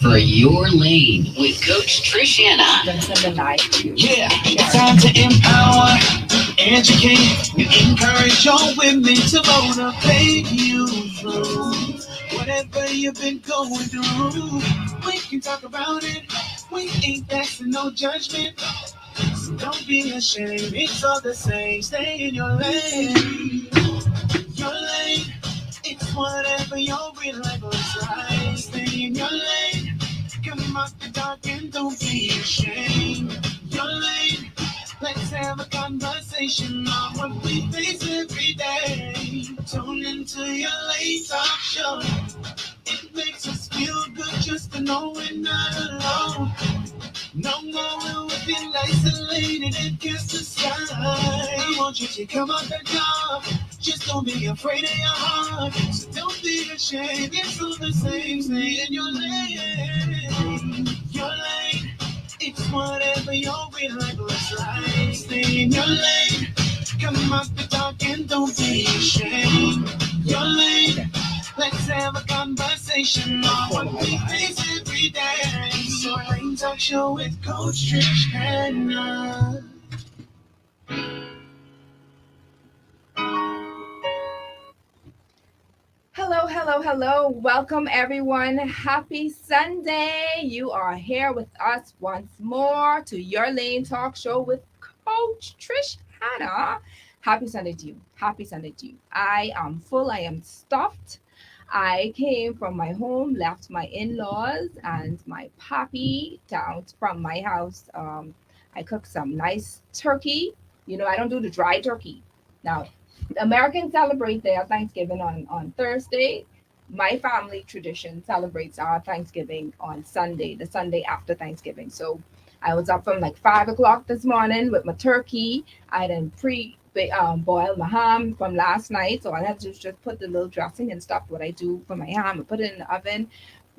For your lane with Coach Trishana. Yeah, it's time to empower, educate, and encourage your women to motivate you through whatever you've been going through. We can talk about it. We ain't passing no judgment. So don't be ashamed. It's all the same. Stay in your lane. Your lane. It's whatever your real life looks like. Stay in your lane. Come out the dark and don't be ashamed. Your lane. Let's have a conversation on what we face every day. Tune into your late talk show. It makes us feel good just to know we're not alone. No more will we feel isolated and cast aside. I want you to come out the dark. Just don't be afraid of your heart. So don't be ashamed. It's all the same. Stay in your lane. Your lane. It's whatever your real life looks like. Stay in your lane. Come out the dark and don't be ashamed. Your lane. Let's have a conversation on what we face every day. So Rain Talk Show with Coach Trish Hannah. Hello, hello, hello. Welcome, everyone. Happy Sunday. You are here with us once more to Your Lane Talk Show with Coach Trish Hannah. Happy Sunday to you. Happy Sunday to you. I am full. I am stuffed. I came from my home, left my in-laws and my pappy down from my house. I cooked some nice turkey. I don't do the dry turkey. Now, Americans celebrate their Thanksgiving on Thursday. My family tradition celebrates our Thanksgiving on Sunday, the Sunday after Thanksgiving. So I was up from like 5 o'clock this morning with my turkey. I then boil my ham from last night. So I have to just put the little dressing and stuff, what I do for my ham, and put it in the oven.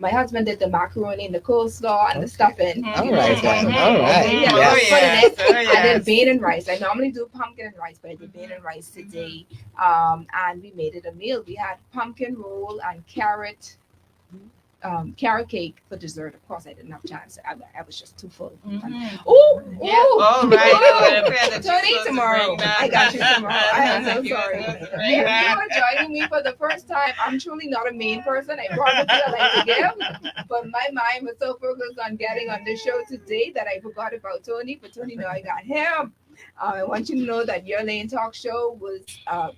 My husband did the macaroni and the coleslaw and the stuffing. All right, all right. Yes. I did bean and rice. I normally do pumpkin and rice, but I did bean and rice today. And we made it a meal. We had pumpkin roll and carrot cake for dessert. Of course, I didn't have time. So I was just too full. All right. Tony, tomorrow. I got you tomorrow. I am so sorry. If you are joining me for the first time, I'm truly not a mean person. I promise you I like to give. But my mind was so focused on getting on the show today that I forgot about Tony. But Tony, no, I got him. I want you to know that Your Lane Talk Show was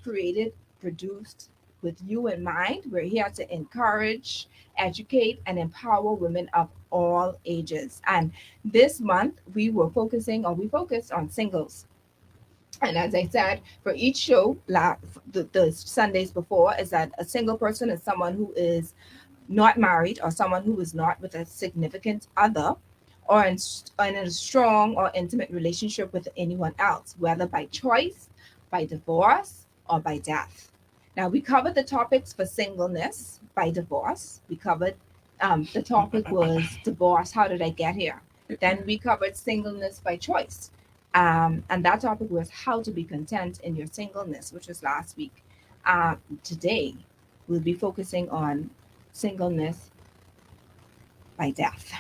created, produced with you in mind. We're here to encourage, educate, and empower women of all ages. And this month we focused on singles. And as I said, for each show, the Sundays before, is that a single person is someone who is not married or someone who is not with a significant other or in a strong or intimate relationship with anyone else, whether by choice, by divorce, or by death. Now, we covered the topics for singleness by divorce. We covered the topic was divorce. How did I get here? Then we covered singleness by choice. And that topic was how to be content in your singleness, which was last week. Today, we'll be focusing on singleness by death.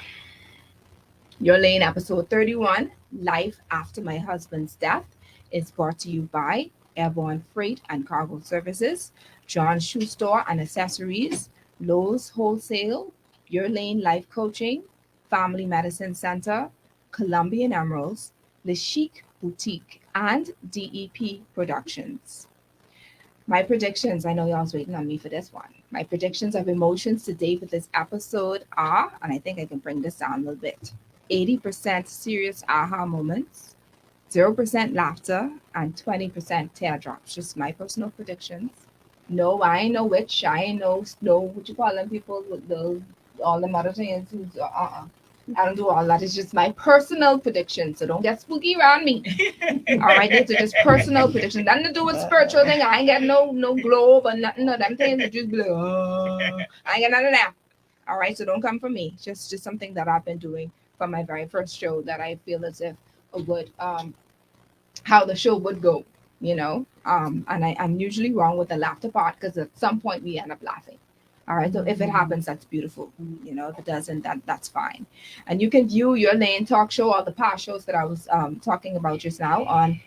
Your Lane episode 31, Life After My Husband's Death, is brought to you by Airborne Freight and Cargo Services, John Shoe Store and Accessories, Lowe's Wholesale, Your Lane Life Coaching, Family Medicine Center, Colombian Emeralds, Le Chic Boutique, and DEP Productions. My predictions, I know y'all's waiting on me for this one. My predictions of emotions today for this episode are, and I think I can bring this down a little bit, 80% serious aha moments, 0% laughter, and 20% teardrops. Just my personal predictions. No, I ain't no witch. I ain't no what you call them people with all the other things. I don't do all that. It's just my personal prediction. So don't get spooky around me. All right, these are just personal predictions. Nothing to do with spiritual thing. I ain't got no globe or nothing of them things. That just be like, I ain't got none of that. All right, so don't come for me. Just something that I've been doing from my very first show that I feel as if it would how the show would go, and I'm usually wrong with the laughter part because at some point we end up laughing. All right. So if it happens, that's beautiful. If it doesn't, that's fine. And you can view Your Lane Talk Show, all the past shows that I was talking about just now on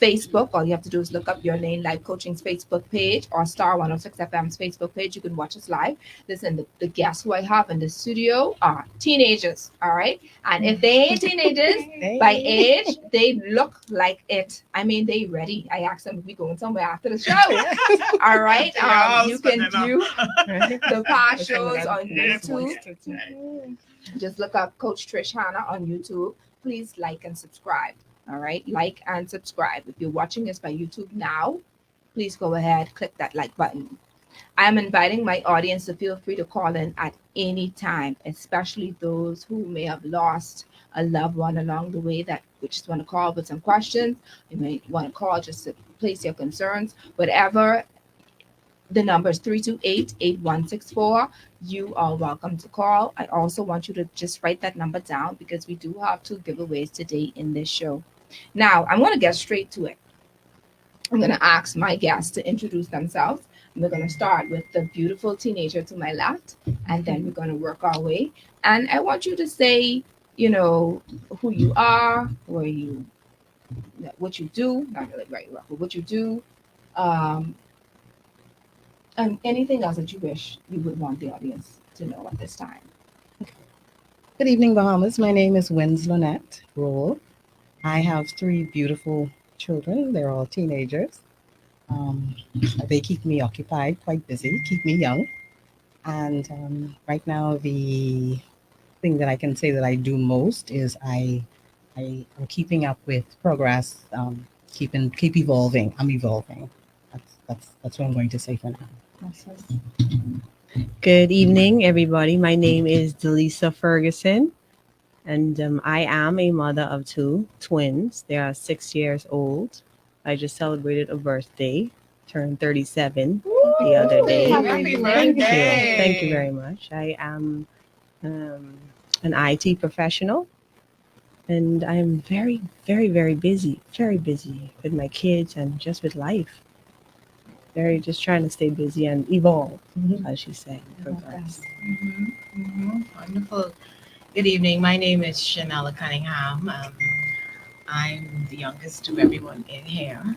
Facebook. All you have to do is look up Your Lane Life Coaching's Facebook page or Star 106 FM's Facebook page. You can watch us live. Listen, the guests who I have in the studio are teenagers. All right. And if they ain't teenagers by age, they look like it. I mean, they ready. I asked them if we going somewhere after the show. All right. You can view the past shows on YouTube. Just look up Coach Trish Hannah on YouTube. Please like and subscribe. All right, like and subscribe. If you're watching us by YouTube now, please go ahead, click that like button. I'm inviting my audience to feel free to call in at any time, especially those who may have lost a loved one along the way that we just want to call with some questions. You may want to call just to place your concerns, whatever. The number is 328-8164. You are welcome to call. I also want you to just write that number down because we do have 2 giveaways today in this show. Now, I'm going to get straight to it. I'm going to ask my guests to introduce themselves. And we're going to start with the beautiful teenager to my left, and then we're going to work our way. And I want you to say, who you are, what you do, not really right, but what you do, and anything else that you wish you would want the audience to know at this time. Good evening, Bahamas. My name is Winslownette Roll. I have 3 beautiful children. They're all teenagers. They keep me occupied, quite busy, keep me young. And right now, the thing that I can say that I do most is I am keeping up with progress, keep evolving. I'm evolving. That's what I'm going to say for now. Good evening, everybody. My name is Delisa Ferguson, and I am a mother of 2 twins. They are 6 years old. I just celebrated a birthday, turned 37 the other day. Happy birthday. Thank you very much. I am an IT professional, and I'm very, very, very busy with my kids and just with life. Just trying to stay busy and evolve, as you say, progress. Wonderful. Good evening. My name is Chanella Cunningham. I'm the youngest of everyone in here.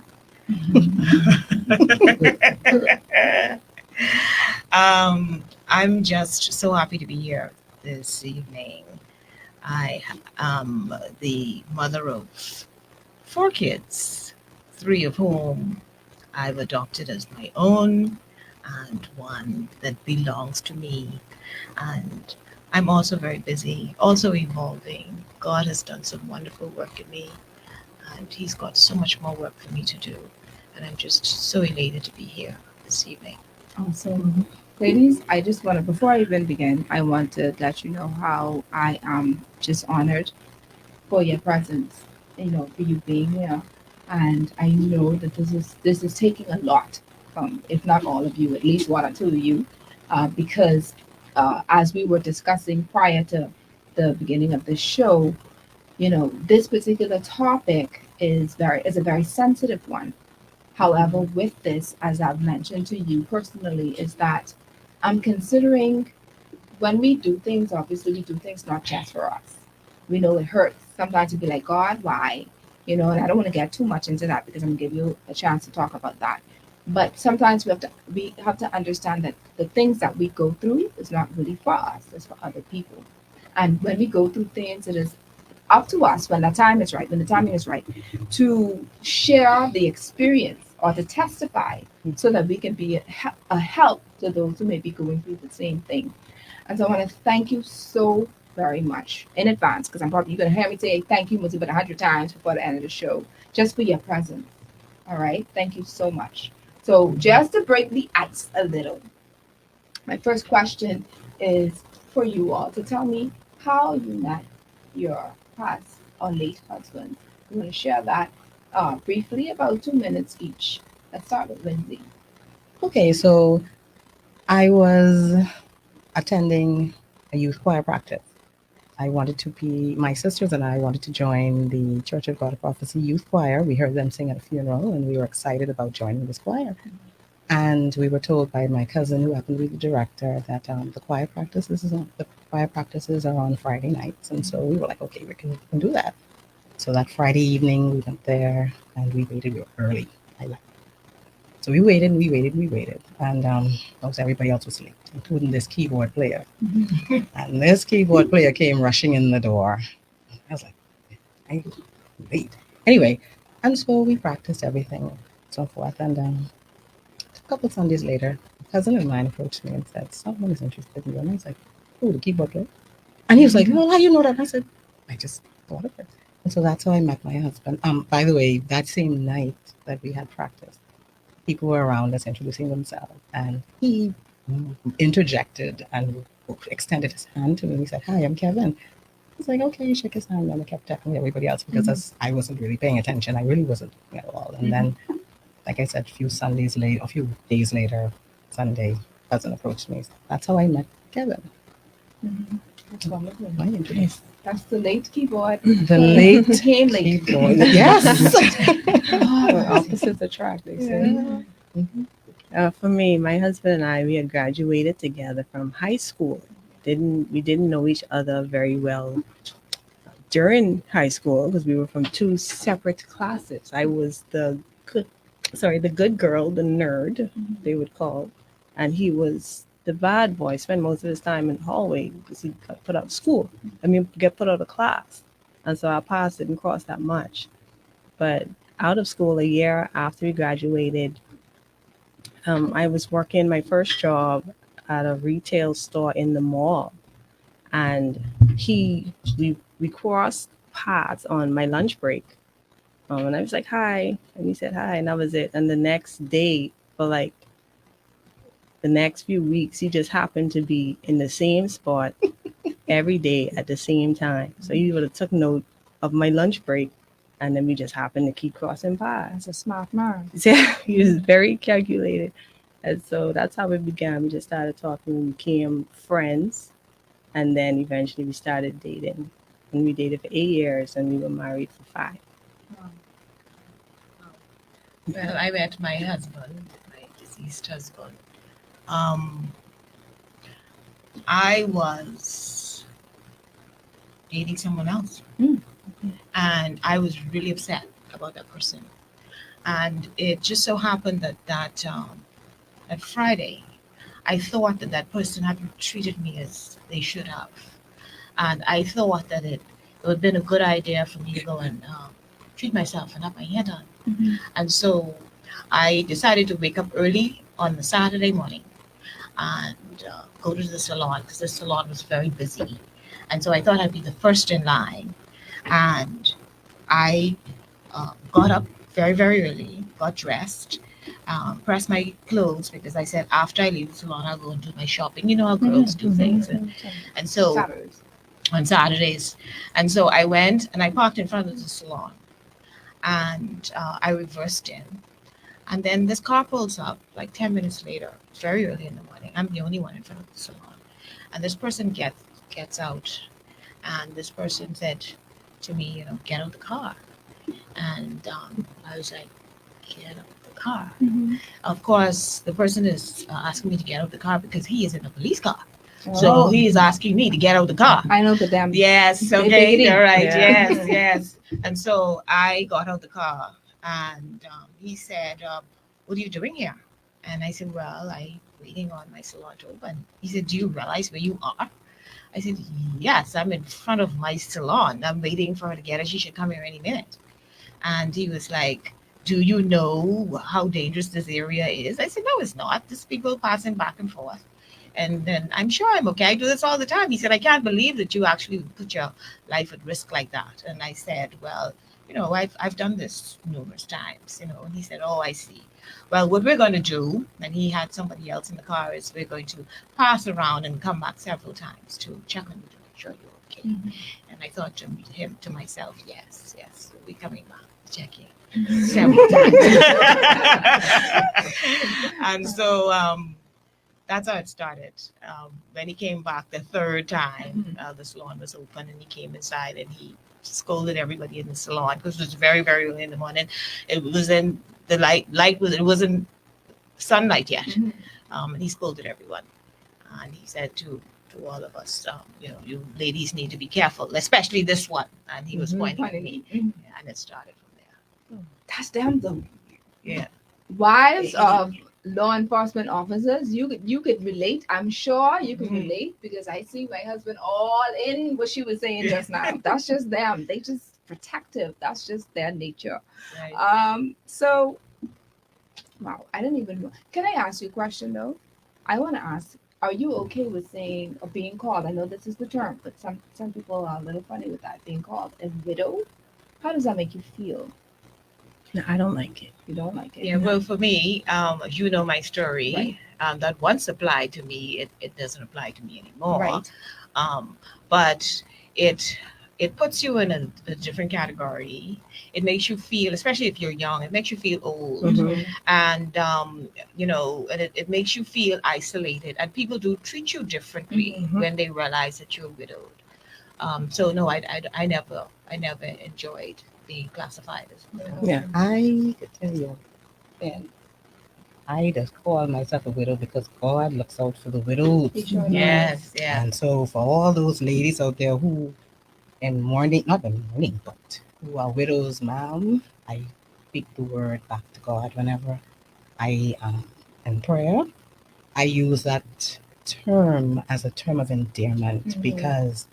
I'm just so happy to be here this evening. I am the mother of 4 kids, 3 of whom I've adopted as my own, and 1 that belongs to me. And I'm also very busy, also evolving. God has done some wonderful work in me, and He's got so much more work for me to do. And I'm just so elated to be here this evening. Awesome. Ladies, I just want to, before I even begin, I want to let you know how I am just honored for your presence, for you being here. And I know that this is taking a lot from, if not all of you, at least 1 or 2 of you, because as we were discussing prior to the beginning of the show, this particular topic is a very sensitive one. However, with this, as I've mentioned to you personally, is that I'm considering when we do things, obviously we do things not just for us. We know it hurts. Sometimes you'd be like, God, why? And I don't want to get too much into that because I'm going to give you a chance to talk about that. But sometimes we have to understand that the things that we go through is not really for us, it's for other people. And when we go through things, it is up to us when the timing is right, to share the experience or to testify so that we can be a help to those who may be going through the same thing. And so I want to thank you so very much in advance, because I'm probably going to hear me say thank you about 100 times before the end of the show, just for your presence. All right. Thank you so much. So just to break the ice a little, my first question is for you all to tell me how you met your past or late husband. I'm going to share that briefly, about 2 minutes each. Let's start with Lindsay. Okay, so I was attending a youth choir practice. My sisters and I wanted to join the Church of God of Prophecy Youth Choir. We heard them sing at a funeral, and we were excited about joining this choir. And we were told by my cousin, who happened to be the director, that the choir practices are on Friday nights. And so we were like, okay, we can do that. So that Friday evening, we went there and we waited early. So we waited, and most everybody else was late, including this keyboard player. And this keyboard player came rushing in the door. I was like, I late. Anyway, and so we practiced everything, so forth. And a couple of Sundays later, a cousin of mine approached me and said, someone is interested in you. And I was like, oh, the keyboard player? And he was like, well, how do you know that? And I said, I just thought of it. And so that's how I met my husband. By the way, that same night that we had practiced, people were around us introducing themselves, and he interjected and extended his hand to me. He said, hi, I'm Kevin. I was like, okay, you shook his hand, and I kept talking to everybody else because I wasn't really paying attention. I really wasn't at all. And then, like I said, a few days later, Sunday, cousin approached me. That's how I met Kevin. That's wonderful. My introduction. That's the late keyboard. The late came late. keyboard. Yes. Opposites attract, they say. For me, my husband and I, we had graduated together from high school. We didn't know each other very well during high school because we were from two separate classes. I was the good girl, the nerd, they would call, and he was the bad boy. Spent most of his time in the hallway because he got put out of school. Get put out of class, and so our paths didn't cross that much. But out of school, a year after we graduated, I was working my first job at a retail store in the mall, and we crossed paths on my lunch break, and I was like, hi, and he said hi, and that was it. And the next day, for like the next few weeks, he just happened to be in the same spot every day at the same time. So he would have took note of my lunch break, and then we just happened to keep crossing paths. That's a smart man. Yeah, he was very calculated. And so that's how it began. We just started talking, we became friends, and then eventually we started dating. And we dated for 8 years, and we were married for 5. Well, I met my husband, my deceased husband. I was dating someone else, and I was really upset about that person. And it just so happened that Friday, I thought that person hadn't treated me as they should have, and I thought that it would have been a good idea for me to go and treat myself and have my hair done. And so I decided to wake up early on the Saturday morning and go to the salon because the salon was very busy. And so I thought I'd be the first in line. And I got up very, very early, got dressed, pressed my clothes because I said after I leave the salon, I'll go and do my shopping. You know how girls do things. And so on Saturdays. And so I went and I parked in front of the salon. And I reversed in. And then this car pulls up like 10 minutes later, very early in the morning. I'm the only one in front of the salon. And this person gets out. And this person said to me, get out the car. And I was like, get out the car. Of course, the person is asking me to get out the car because he is in a police car. So he is asking me to get out the car. I know the damn. Yes, okay, all right, yeah. Yes. And so I got out the car, and he said, what are you doing here? And I said, well, I'm waiting on my salon to open. He said, do you realize where you are? I said, yes, I'm in front of my salon. I'm waiting for her to get her. She should come here any minute. And he was like, do you know how dangerous this area is? I said, no, it's not. There's people passing back and forth. And then I'm sure I'm okay. I do this all the time. He said, I can't believe that you actually put your life at risk like that. And I said, well, I've done this numerous times, And he said, oh, I see. Well, what we're going to do, and he had somebody else in the car, is we're going to pass around and come back several times to check on you to make sure you're okay. And I thought to myself, yes, we'll be coming back, checking several times. And so, that's how it started. When he came back the third time, the salon was open, and he came inside and he scolded everybody in the salon because it was very, very early in the morning. It was in the light was, it wasn't sunlight yet. Mhm. And he scolded everyone. And he said to all of us, you ladies need to be careful, especially this one. And he was pointing at me. Mhm. And it started from there. That's them though. Yeah. Wives of law enforcement officers, you could relate. I'm sure you can Mhm. relate because I see my husband all in what she was saying just now. That's just them. They just protective. That's just their nature. Right. So wow, I didn't even know. Can I ask you a question though? I want to ask, are you okay with saying or being called? I know this is the term, but some people are a little funny with that, being called a widow. How does that make you feel? No, I don't like it. You don't like it? Yeah, well, for me, you know my story. Right. That once applied to me, it doesn't apply to me anymore. Right. But it puts you in a different category. It makes you feel, especially if you're young, it makes you feel old, Mhm. and and it makes you feel isolated. And people do treat you differently Mhm. when they realize that you're widowed. So no, I never enjoyed being classified as a widow. Yeah. I could tell you, and I just call myself a widow because God looks out for the widows. He sure does. Yes, yeah. And so, for all those ladies out there who, in mourning, not in mourning, but who are widows, ma'am, I speak the word back to God whenever I am in prayer. I use that term as a term of endearment Mhm. because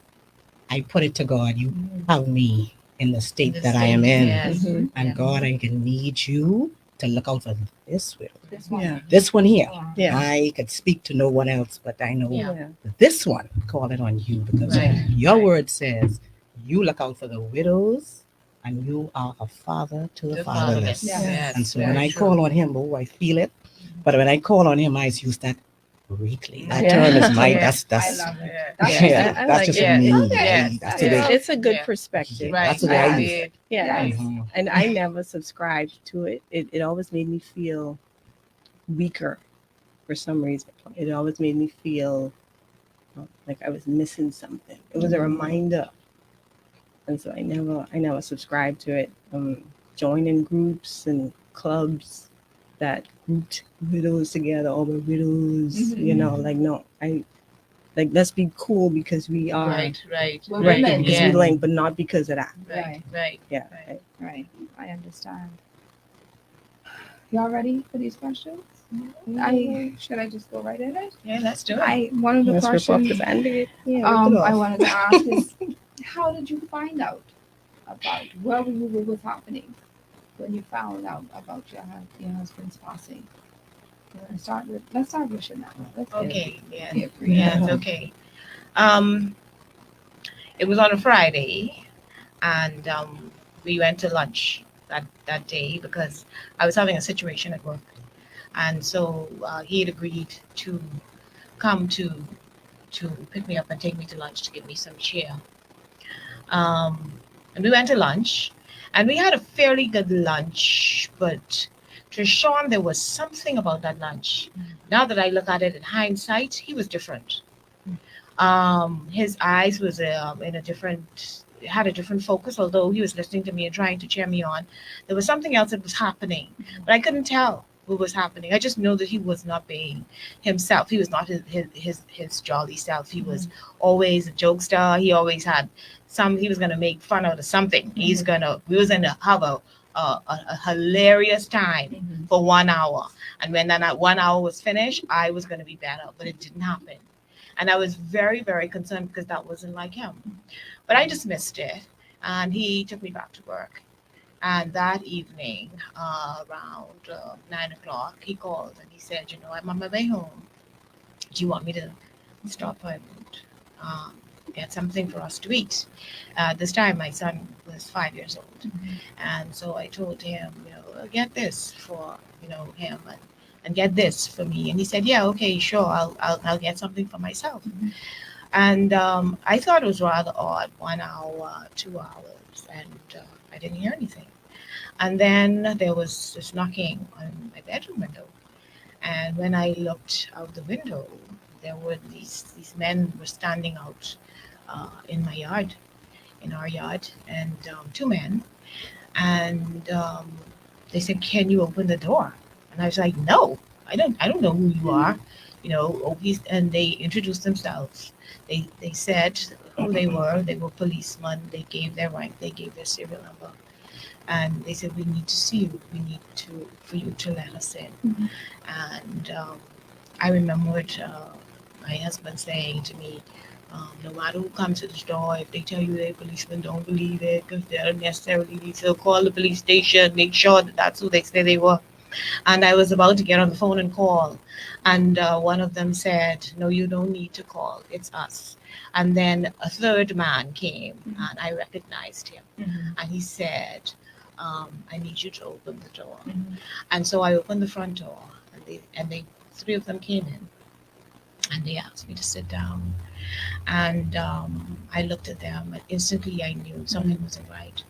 I put it to God, you Mhm. have me in the state The that I am in. Yes. Mhm. And Yeah. God, I can need you to look out for this widow. This one. Yeah. This one here. Yeah. I could speak to no one else, but I know Yeah. this one, call it on you because Right. your Right. word says you look out for the widows and you are a father to the The fatherless. Yeah. Yes. And so very when I true. call on him, oh, I feel it. But when I call on him, I use that greatly. That Yeah. term is my, Yeah. that's, I love it. Yeah. That's yeah, I that's like just it. me. Yeah. That's Yeah. the way. It's a good Yeah. perspective. Yeah. Right. That's the way I Right. use it. Yeah. Yes. Mhm. And I never subscribed to it. It always made me feel weaker for some reason. It always made me feel like I was missing something. It was a reminder. And so I never subscribed to it. Joining groups and clubs that grouped widows together, all the widows, Mhm. like no, let's be cool because we are Right. We're right women. because Yeah. we link, but not because of that. Right. Right. Yeah. Right. Right. I understand. Y'all ready for these questions? Should I just go right in it? Yeah. Let's do it. One of the Let's rip off questions the band-aid. Yeah, rip it I off. wanted to ask is, how did you find out about what was happening when you found out about your husband's passing? Let's start with Shana. Let's Okay. Yeah. get it. Yes. Okay. It was on a Friday, and we went to lunch that day because I was having a situation at work, and so he had agreed to come to pick me up and take me to lunch to give me some cheer. And we went to lunch, and we had a fairly good lunch, but to Sean, there was something about that lunch. Now that I look at it in hindsight, he was different. His eyes was in a different, had a different focus, although he was listening to me and trying to cheer me on. There was something else that was happening, but I couldn't tell what was happening. I just know that he was not being himself. He was not his jolly self. He was always a jokester. He always had he was going to make fun out of something. We was going to have a hilarious time for 1 hour. And when that 1 hour was finished, I was going to be better, but it didn't happen. And I was very, very concerned because that wasn't like him. But I dismissed it, and he took me back to work. And that evening, around 9 o'clock, he called and he said, I'm on my way home. Do you want me to stop and get something for us to eat? This time, my son was 5 years old. And so I told him, get this for, him and get this for me. And he said, yeah, okay, sure. I'll get something for myself. And I thought it was rather odd, 1 hour, 2 hours, and I didn't hear anything. And then there was this knocking on my bedroom window. And when I looked out the window, there were these men were standing out in my yard, in our yard, and 2 men. And they said, can you open the door? And I was like, no, I don't know who you are, you know. And they introduced themselves. They said who they were. They were policemen. They gave their rank. They gave their serial number, and they said, we need to see you. We need to for you to let us in. And I remembered my husband saying to me, no matter who comes to the store, if they tell you they're policemen, don't believe it, because they don't necessarily need to call the police station, make sure that that's who they say they were. And I was about to get on the phone and call. And one of them said, no, you don't need to call. It's us. And then a third man came, and I recognized him. And he said, I need you to open the door. And so I opened the front door, and they three of them came in, and they asked me to sit down. And I looked at them, and instantly I knew something wasn't right.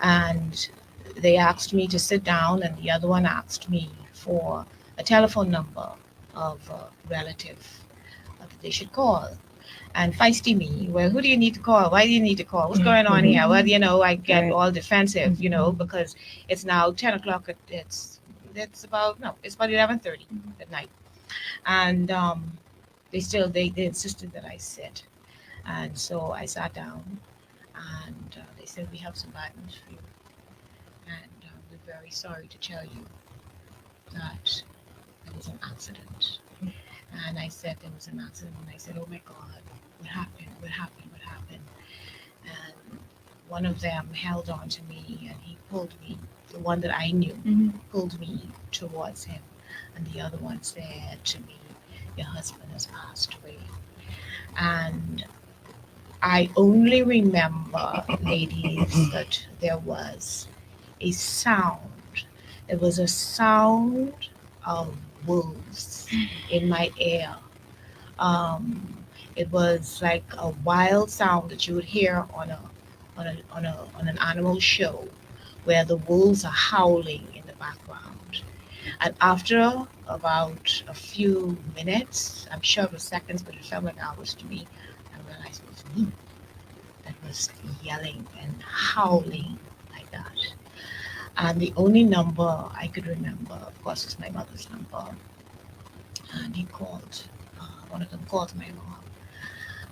And they asked me to sit down, and the other one asked me for a telephone number of a relative that they should call. And feisty me, well, who do you need to call? Why do you need to call? What's going on here? Well, you know, I get all defensive, you know, because it's now 10 o'clock. It's about 11:30 at night. And they insisted that I sit. And so I sat down, and they said, we have some bad news for you. And we're very sorry to tell you that there was an accident. And I said, there was an accident. And I said, oh my God, what happened? What happened? What happened? And one of them held on to me, and he pulled me, the one that I knew, pulled me towards him. And the other one said to me, your husband has passed away. And I only remember, ladies, that there was a sound. It was a sound of wolves in my ear. It was like a wild sound that you would hear on an animal show, where the wolves are howling in the background. And after about a few minutes, I'm sure it was seconds, but it felt like hours to me, I realized it was me that was yelling and howling like that. And the only number I could remember, of course, was my mother's number. And he called, one of them called my mom.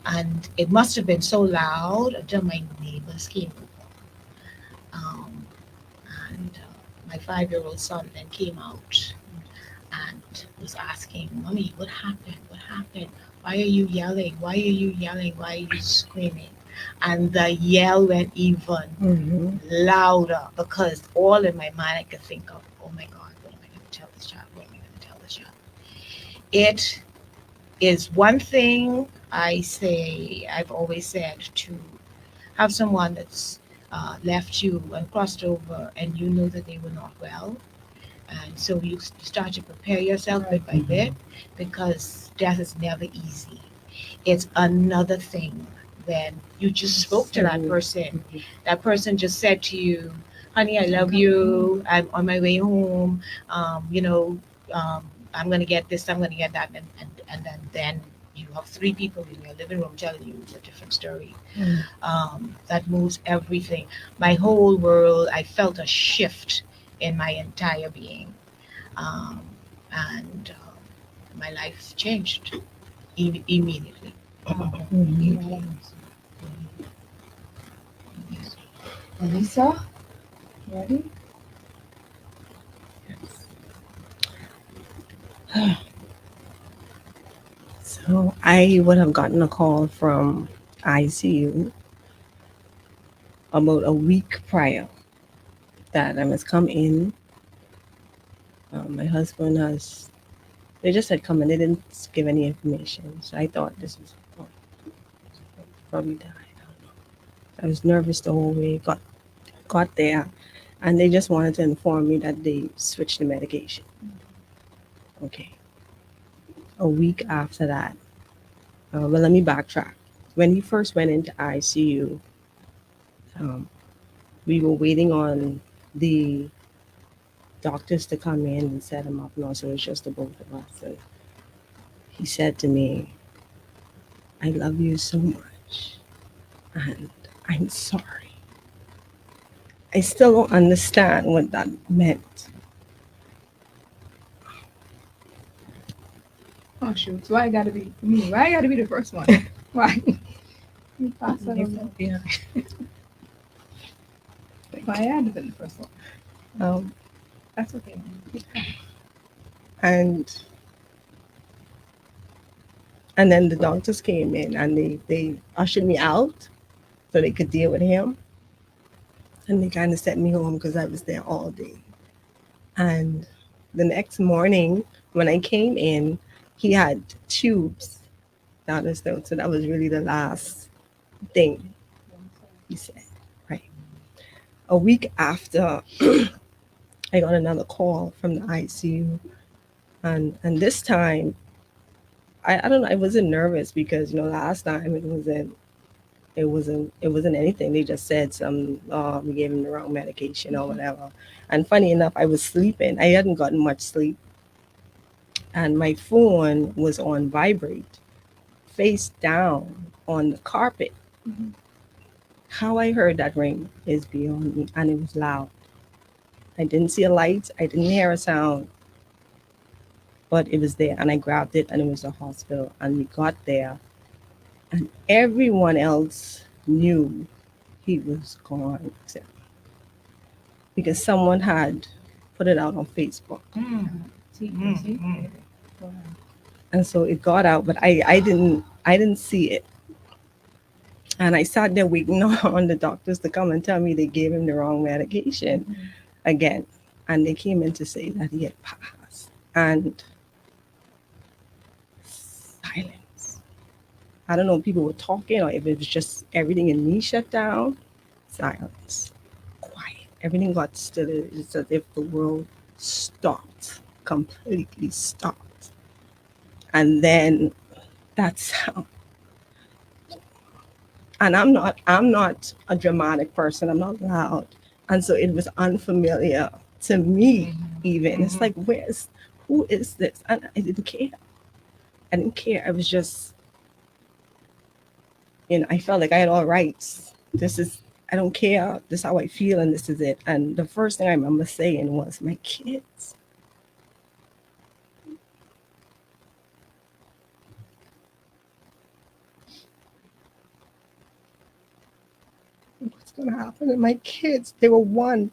And it must have been so loud until my neighbors came over. And my 5-year-old son then came out and was asking, Mommy, what happened? What happened? Why are you yelling? Why are you yelling? Why are you screaming? And the yell went even louder, because all in my mind I could think of, oh my God, what am I going to tell this child? What am I going to tell this child? It is one thing I've always said, to have someone that's left you and crossed over, and you know that they were not well. And so you start to prepare yourself bit by bit, because death is never easy. It's another thing when you just spoke to that person. That person just said to you, honey, I love you. I'm on my way home. I'm going to get this, I'm going to get that. And then you have 3 people in your living room telling you a different story. That moves everything. My whole world, I felt a shift in my entire being. And my life changed immediately. Elisa, ready? So I would have gotten a call from ICU about a week prior that I must come in. My husband they just said come in. They didn't give any information. So I thought this was probably died. I don't know. I was nervous the whole way. Got there, and they just wanted to inform me that they switched the medication. Okay. A week after that, well, let me backtrack. When he first went into ICU, we were waiting on the doctors to come in and set him up. No, so it was just the both of us. And he said to me, I love you so much, and I'm sorry. I still don't understand what that meant. Oh shoot! Why I gotta be me? Why I gotta be the first one? Why? You pass that over. Yeah. Why I had to be the first one? Um, That's okay. and and then the doctors came in and they ushered me out so they could deal with him. And they kind of sent me home because I was there all day. And the next morning, when I came in, he had tubes down his throat. So that was really the last thing he said. Right. A week after, I got another call from the ICU. And this time, I don't know, I wasn't nervous because, last time it wasn't anything. They just said we gave him the wrong medication or whatever. And funny enough, I was sleeping. I hadn't gotten much sleep. And my phone was on vibrate, face down on the carpet. Mm-hmm. How I heard that ring is beyond me, and it was loud. I didn't see a light. I didn't hear a sound. But it was there, and I grabbed it, and it was a hospital. And we got there, and everyone else knew he was gone because someone had put it out on Facebook. And so it got out, but I didn't see it. And I sat there waiting on the doctors to come and tell me they gave him the wrong medication again. And they came in to say that he had passed. And silence. I don't know if people were talking or if it was just everything in me shut down. Silence. Quiet. Everything got still. It's as if the world stopped. Completely stopped. And then that sound. And I'm not a dramatic person. I'm not loud. And so it was unfamiliar to me even. It's like, who is this? And I didn't care. I didn't care. I was just, I felt like I had all rights. I don't care. This is how I feel and this is it. And the first thing I remember saying was, my kids. What's going to happen to my kids? They were one.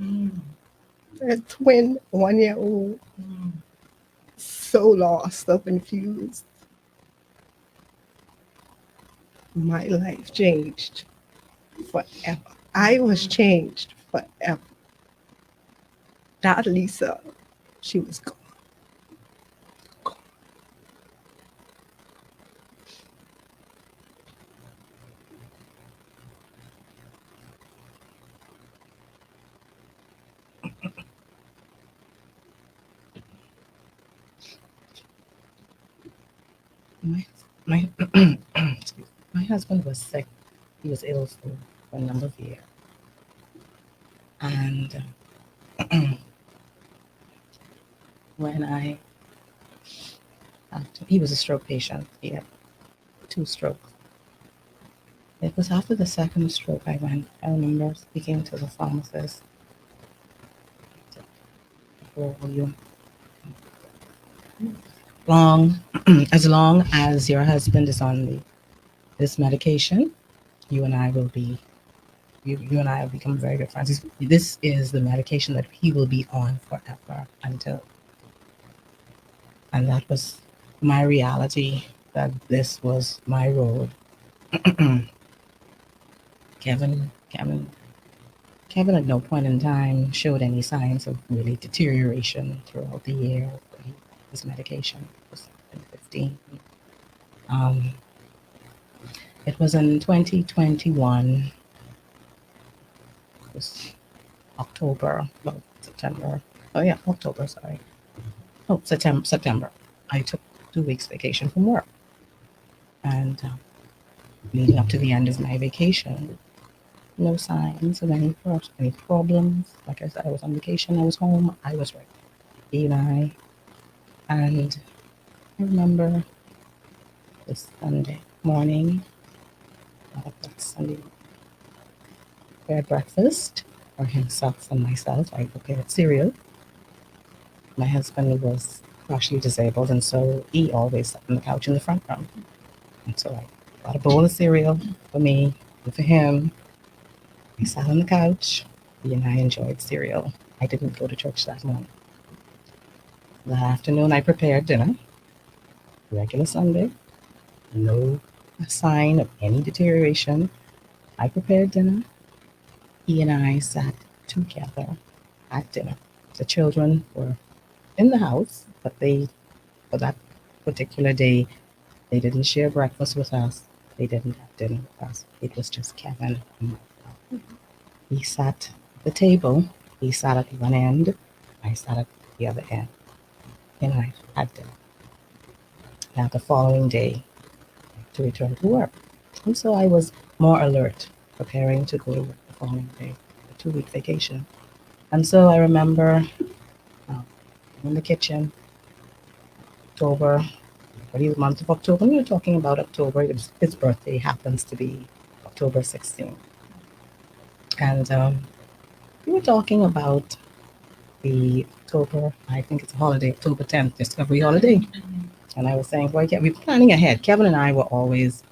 A twin, 1-year-old. So lost, so confused. My life changed forever. I was changed forever. That Lisa, she was gone. My husband was sick. He was ill for a number of years. And when he was a stroke patient. He had 2 strokes. It was after the second stroke I remember speaking to the pharmacist. As long as your husband is on this medication, you and I have become very good friends. This is the medication that he will be on forever until. And that was my reality, that this was my road. Kevin at no point in time showed any signs of really deterioration throughout the year. His medication was in 15. It was in 2021. It was September. Oh yeah, October, sorry. Oh, September. I took 2 weeks vacation from work. And leading up to the end of my vacation, no signs of any problems. Like I said, I was on vacation, I was home, I was right. Eli. And I remember this Sunday morning, we had breakfast for himself and myself. I prepared cereal. My husband was partially disabled, and so he always sat on the couch in the front room. And so I got a bowl of cereal for me and for him. We sat on the couch. He and I enjoyed cereal. I didn't go to church that morning. That afternoon, I prepared dinner. Regular Sunday. No sign of any deterioration. I prepared dinner. He and I sat together at dinner. The children were in the house, but for that particular day, they didn't share breakfast with us. They didn't have dinner with us. It was just Kevin and myself. He sat at the table. He sat at one end. I sat at the other end. And I had dinner. Now the following day, to return to work. And so I was more alert, preparing to go to work the following day, a 2-week vacation. And so I remember in the kitchen, October, the month of October. We were talking about October. His birthday happens to be October 16th. And we were talking about the October, I think it's a holiday, October 10th, Discovery holiday. And I was saying, well, yeah, we're planning ahead. Kevin and I were always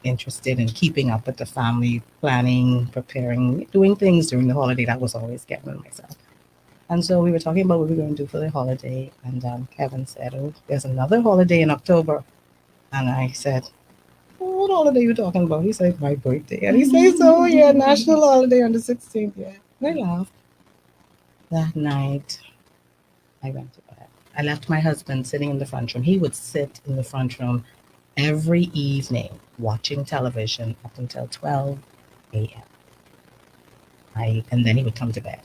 interested in keeping up with the family, planning, preparing, doing things during the holiday. That was always Kevin and myself. And so we were talking about what we were going to do for the holiday. And Kevin said, oh, there's another holiday in October. And I said, oh, what holiday are you talking about? He said, my birthday. And he says, oh, yeah, national holiday on the 16th. Yeah. And I laughed. That night, I went to bed. I left my husband sitting in the front room. He would sit in the front room every evening watching television up until 12 a.m. And then he would come to bed.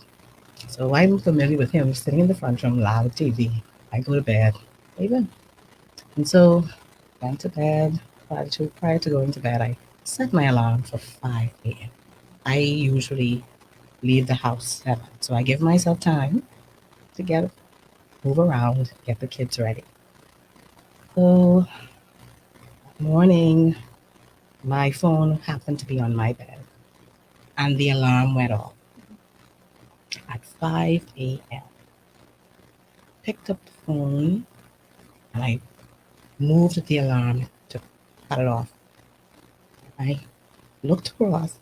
So I'm familiar with him sitting in the front room, loud TV. I go to bed, even. And so went to bed. Prior to going to bed, I set my alarm for 5 a.m. I usually leave the house 7. So I give myself time to move around, get the kids ready. So that morning, my phone happened to be on my bed, and the alarm went off at 5 a.m. Picked up the phone, and I moved the alarm to cut it off. I looked across.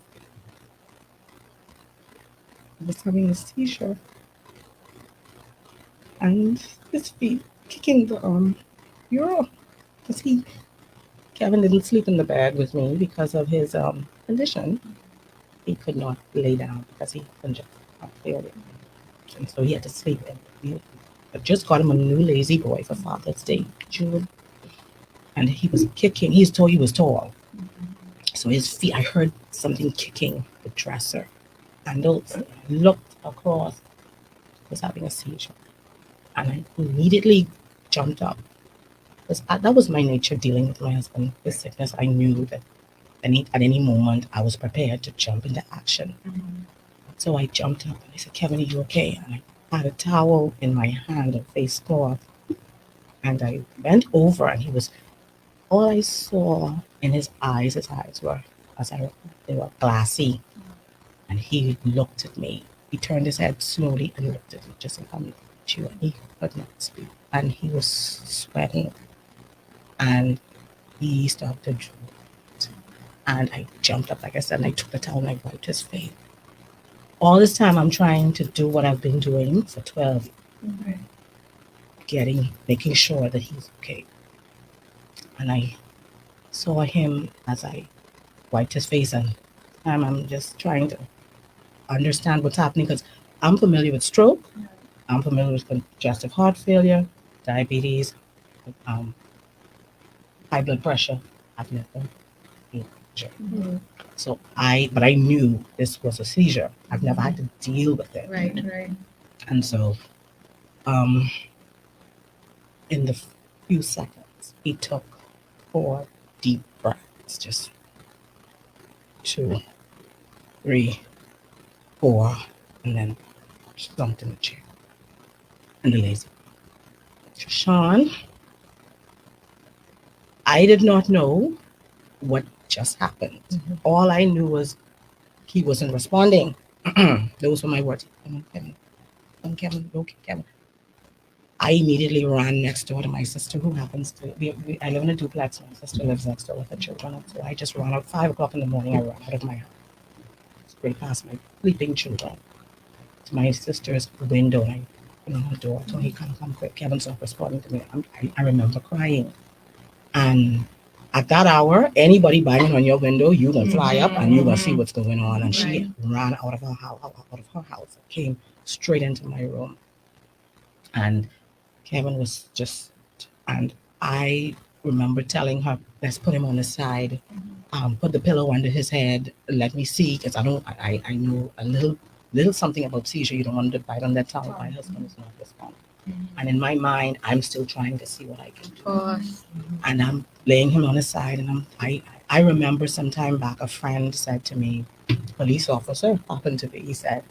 I was having a seizure, and his feet kicking the bureau. Because Kevin didn't sleep in the bed with me because of his condition. He could not lay down because he congested heart failure. And so he had to sleep in. I just got him a new lazy boy for Father's Day, June. And he was kicking. He was tall. So his feet, I heard something kicking the dresser. And I looked across. He was having a seizure. And I immediately jumped up. That was my nature dealing with my husband with sickness. I knew that at any moment I was prepared to jump into action. Mm-hmm. So I jumped up and I said, Kevin, are you okay? And I had a towel in my hand, a face cloth. And I bent over, and all I saw in his eyes were, they were glassy. And he looked at me. He turned his head slowly and looked at me, just like I'm looking at you. And he could not speak. And he was sweating. And he started to drool. And I jumped up, like I said, and I took the towel and I wiped his face. All this time, I'm trying to do what I've been doing for 12 years, making sure that he's okay. And I saw him as I wiped his face, and I'm just trying to understand what's happening, because I'm familiar with stroke, I'm familiar with congestive heart failure, diabetes, high blood pressure. I've never been a seizure. Mm-hmm. But I knew this was a seizure. I've never had to deal with it. Right. And so, in the few seconds, he took 4 deep breaths, just 2, 3, 4, and then slumped in the chair. And the lazy. Sean, I did not know what just happened. Mm-hmm. All I knew was he wasn't responding. Those were my words. Come on, Kevin. Come on, Kevin. Okay, Kevin. I immediately ran next door to my sister, who happens to I live in a duplex. My sister lives next door with her children, and so I just ran out 5 o'clock in the morning. I ran out of my house, straight past my sleeping children, to my sister's window. And I opened on her door. I told her, "Come quick." Kevin's not responding to me. I remember crying, and at that hour, anybody banging on your window, you gonna fly up and you gonna see what's going on. And she ran out of her house, came straight into my room, and Kevin was just, and I remember telling her, "Let's put him on the side, put the pillow under his head, let me see," because I know a little something about seizure. You don't want to bite on that tongue. My husband is not responding. And in my mind, I'm still trying to see what I can do. And I'm laying him on his side, and I remember some time back, a friend said to me, police officer happened to be, he said,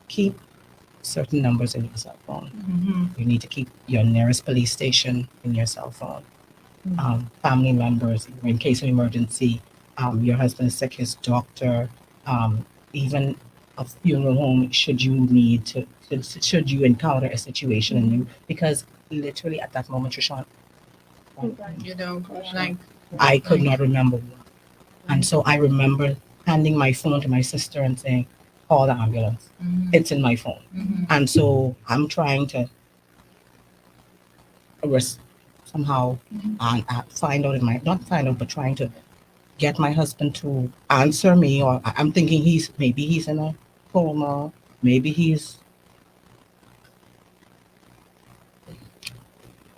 "Keep certain numbers in your cell phone. You need to keep your nearest police station in your cell phone. Family members, in case of emergency, your husband is sick, his doctor, even a funeral home, should you need to, should you encounter a situation in you," because literally at that moment, Trishan, I could not remember what. And so I remember handing my phone to my sister and saying, "Call the ambulance." It's in my phone. And so I'm trying to somehow find out not find out, but trying to get my husband to answer me, or I'm thinking maybe he's in a coma, maybe he's,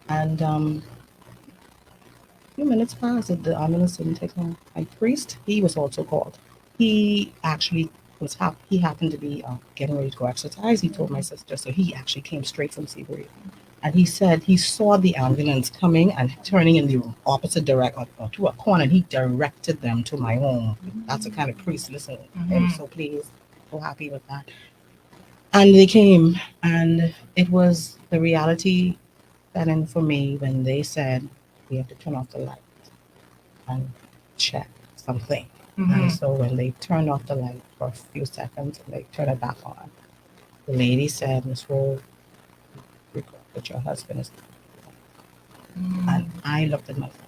and a few minutes passed, the ambulance didn't take long. My priest, he was also called. He actually he happened to be getting ready to go exercise. He told my sister, so he actually came straight from Seabury. And he said he saw the ambulance coming and turning in the opposite direction, or to a corner, and he directed them to my home. That's the kind of priest, listen. I'm so pleased, so happy with that. And they came, and it was the reality that in for me when they said, "We have to turn off the light and check something." And so when they turned off the light for a few seconds and they turned it back on, the lady said, "Miss Rowe, that your husband is," and I looked at myself.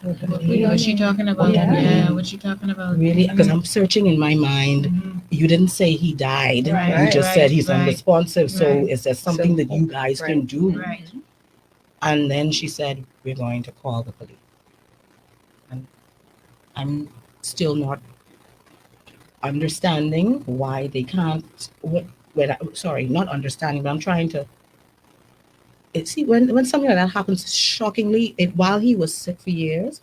What's she talking about? Yeah, what's she talking about? Really? Because I'm searching in my mind. You didn't say he died. You just said he's unresponsive. So is there something that you guys can do? And then she said, "We're going to call the police." And I'm still not understanding why they can't. Not understanding, but I'm trying to. See, when something like that happens, shockingly, while he was sick for years,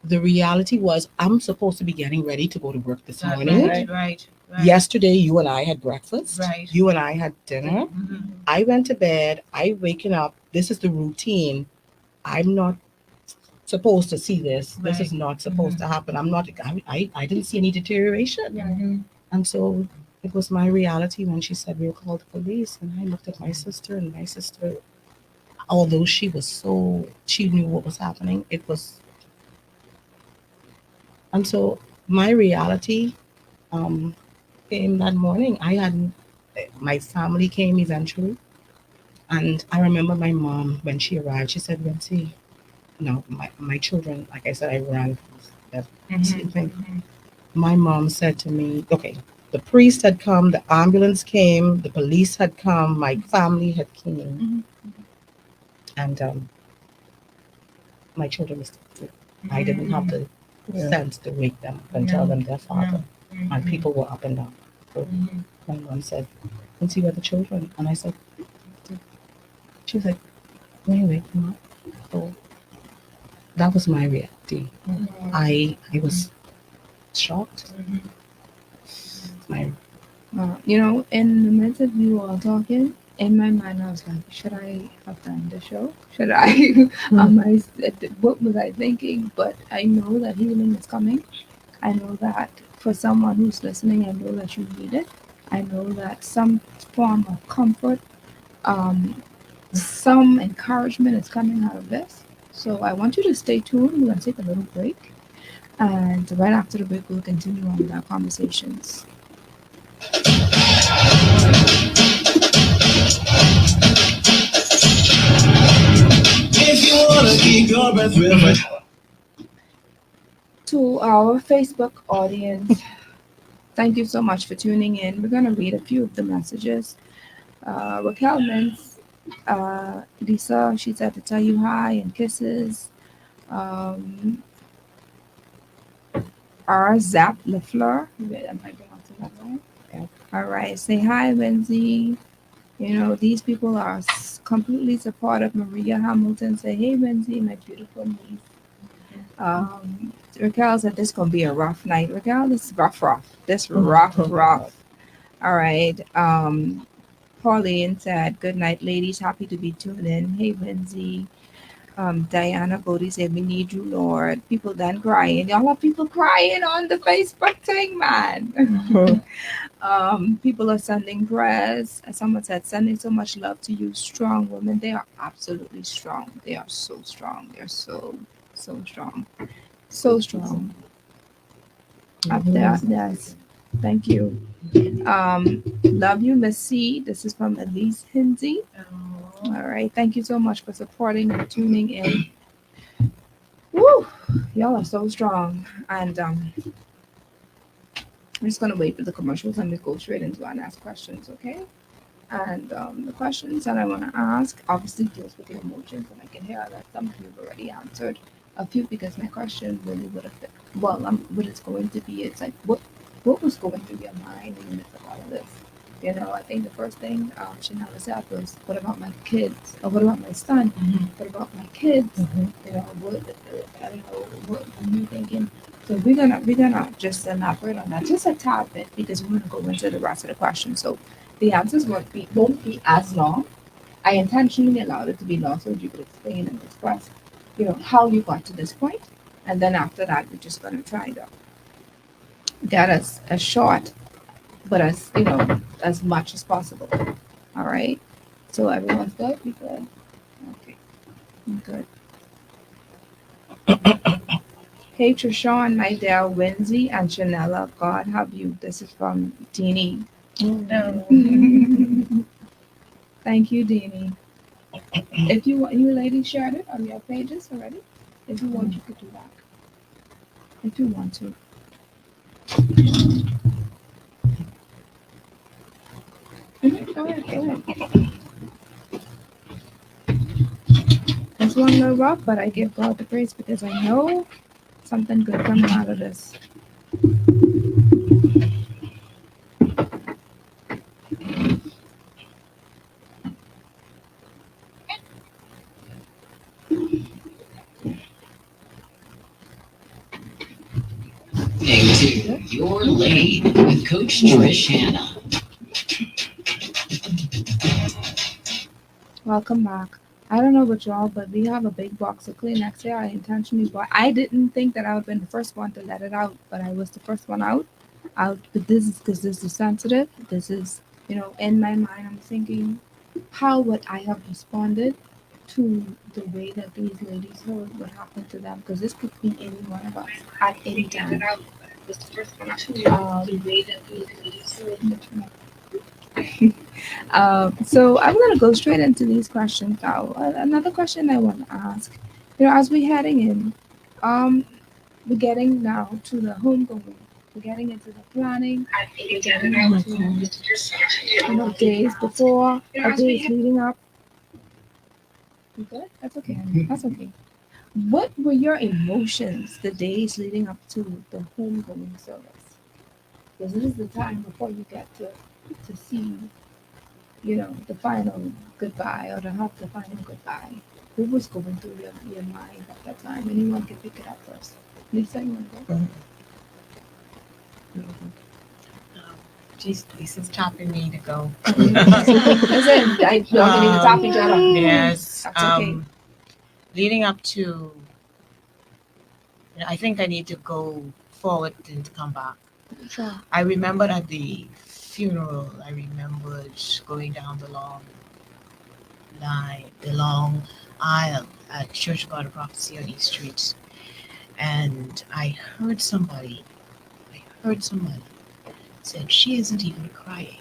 the reality was I'm supposed to be getting ready to go to work this morning. Right. Yesterday, you and I had breakfast. Right. You and I had dinner. I went to bed. I waking up. This is the routine. I'm not supposed to see this. This is not supposed to happen. I'm not. I didn't see any deterioration. And so it was my reality when she said we'll call the police. And I looked at my sister, and my sister, although she knew what was happening, it was. And so my reality came that morning. My family came eventually. And I remember my mom, when she arrived, she said, "Lindsay," no, my children, like I said, I ran sleeping. My mom said to me, okay, the priest had come, the ambulance came, the police had come, my family had came. And my children were still asleep. I didn't have the sense to wake them up and tell them their father. And people were up and down. So my mom said, "Let's see where the children." And I said, she was like, "When you wake them up." So that was my reality. I was shocked. In the midst of you all talking, in my mind, I was like, should I have done the show? Should I? What was I thinking? But I know that healing is coming. I know that for someone who's listening, I know that you need it. I know that some form of comfort, some encouragement is coming out of this. So I want you to stay tuned. We're going to take a little break. And right after the break, we'll continue on with our conversations. Take your breath river. To our Facebook audience, thank you so much for tuning in. We're going to read a few of the messages. Raquel Mintz, Lisa, she said to tell you hi and kisses. R. Zap LeFleur, am I pronouncing that right? Yeah. All right, say hi, Lindsay. You know, these people are completely supportive. Maria Hamilton say, hey, Lindsay, my beautiful niece. Raquel said this gonna be a rough night. Raquel, this is rough. This rough. All right. Pauline said, good night, ladies. Happy to be tuned in. Hey, Lindsay. Diana Bodie said, we need you, Lord. People then crying. Y'all have people crying on the Facebook thing, man. People are sending prayers. As someone said, sending so much love to you, strong women. They are absolutely strong. They are so strong. They're so strong. So strong. Up there, yes. Thank you. Love you, Miss C. This is from Elise Hinsey. All right. Thank you so much for supporting and tuning in. Woo! Y'all are so strong. And I'm just gonna wait for the commercials and we go straight into and ask questions, okay? And the questions that I want to ask obviously deals with the emotions, and I can hear that some of you have already answered a few because my question really would have been, well, what it's going to be is like, what was going through your mind in the midst of all of this? You know, I think the first thing Chanel said was, what about my kids? Or what about my son? What about my kids? You know, I don't know, what are you thinking? So we're gonna just elaborate on that just a tad bit because we're gonna go into the rest of the questions. So the answers won't be as long. I intentionally allowed it to be long so you could explain and express, you know, how you got to this point. And then after that, we're just gonna try to get us as short, but as, you know, as much as possible. All right. So everyone's good? We good? Okay. I'm good. Hey, Trishawn, my dear Windsy and Chanela, God have you. This is from Deanie. Thank you, Deanie. If you want, you ladies shared it on your pages already. If you want, you could do that. If you want to. Go ahead. This one a little rough, but I give God the praise because I know something good coming out of this. Into Your Lane with Coach Trish Hanna. Welcome back. I don't know about y'all, but we have a big box of Kleenex here. I intentionally bought. I didn't think that I would have been the first one to let it out, but I was the first one out. But this is because this is sensitive. This is, you know, in my mind, I'm thinking, how would I have responded to the way that these ladies heard what happened to them? Because this could be any one of us at any time. So I'm going to go straight into these questions now. Another question I want to ask, you know, as we're heading in, we're getting now to the homegoing. We're getting into the planning. We're getting into, you know, days before, or days leading up. You good? That's okay. That's okay. What were your emotions the days leading up to the homegoing service? Because this is the time before you get to see, you know, the final goodbye or to have the final goodbye. What was going through your mind at that time? Anyone can pick it up first. Lisa, you want to go? Jeez, Lisa's chopping me to go. Listen, I don't need to top each other. Yes. That's okay. Leading up to, I think I need to go forward and to come back. Sure. I remembered at the funeral, I remembered going down the long line, the long aisle at Church of God of Prophecy on East Street. And I heard somebody said, she isn't even crying.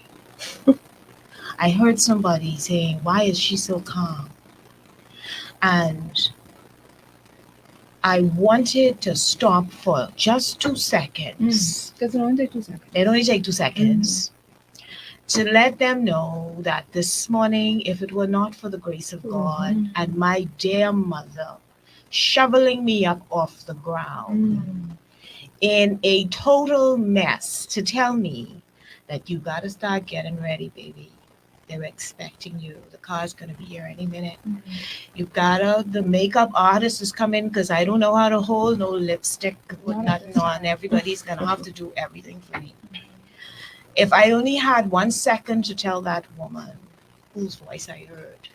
I heard somebody saying, why is she so calm? And I wanted to stop for just 2 seconds. Because it only takes 2 seconds. It only takes 2 seconds to let them know that this morning, if it were not for the grace of God and my dear mother shoveling me up off the ground in a total mess, to tell me that you got to start getting ready, baby. They're expecting you. The car's going to be here any minute. The makeup artist is coming because I don't know how to hold no lipstick with nothing on. Everybody's going to have to do everything for me. If I only had 1 second to tell that woman whose voice I heard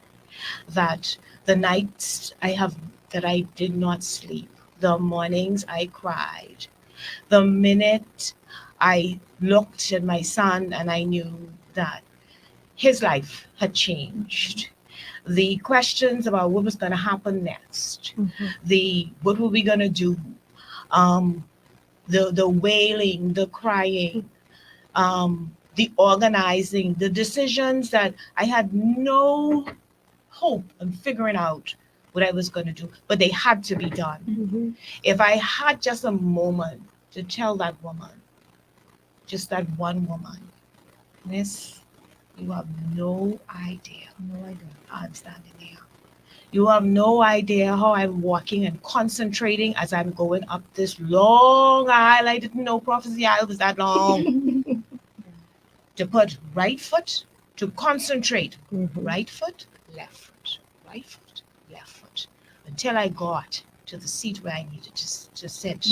that the nights that I did not sleep, the mornings I cried, the minute I looked at my son and I knew that his life had changed. The questions about what was going to happen next, what were we going to do, the wailing, the crying, the organizing, the decisions that I had no hope in figuring out what I was going to do, but they had to be done. If I had just a moment to tell that woman, just that one woman, Miss, you have no idea. I'm standing there. You have no idea how I'm walking and concentrating as I'm going up this long aisle. I didn't know Prophecy Aisle was that long. To put right foot, to concentrate. Right foot, left foot. Right foot, left foot. Until I got to the seat where I needed to sit.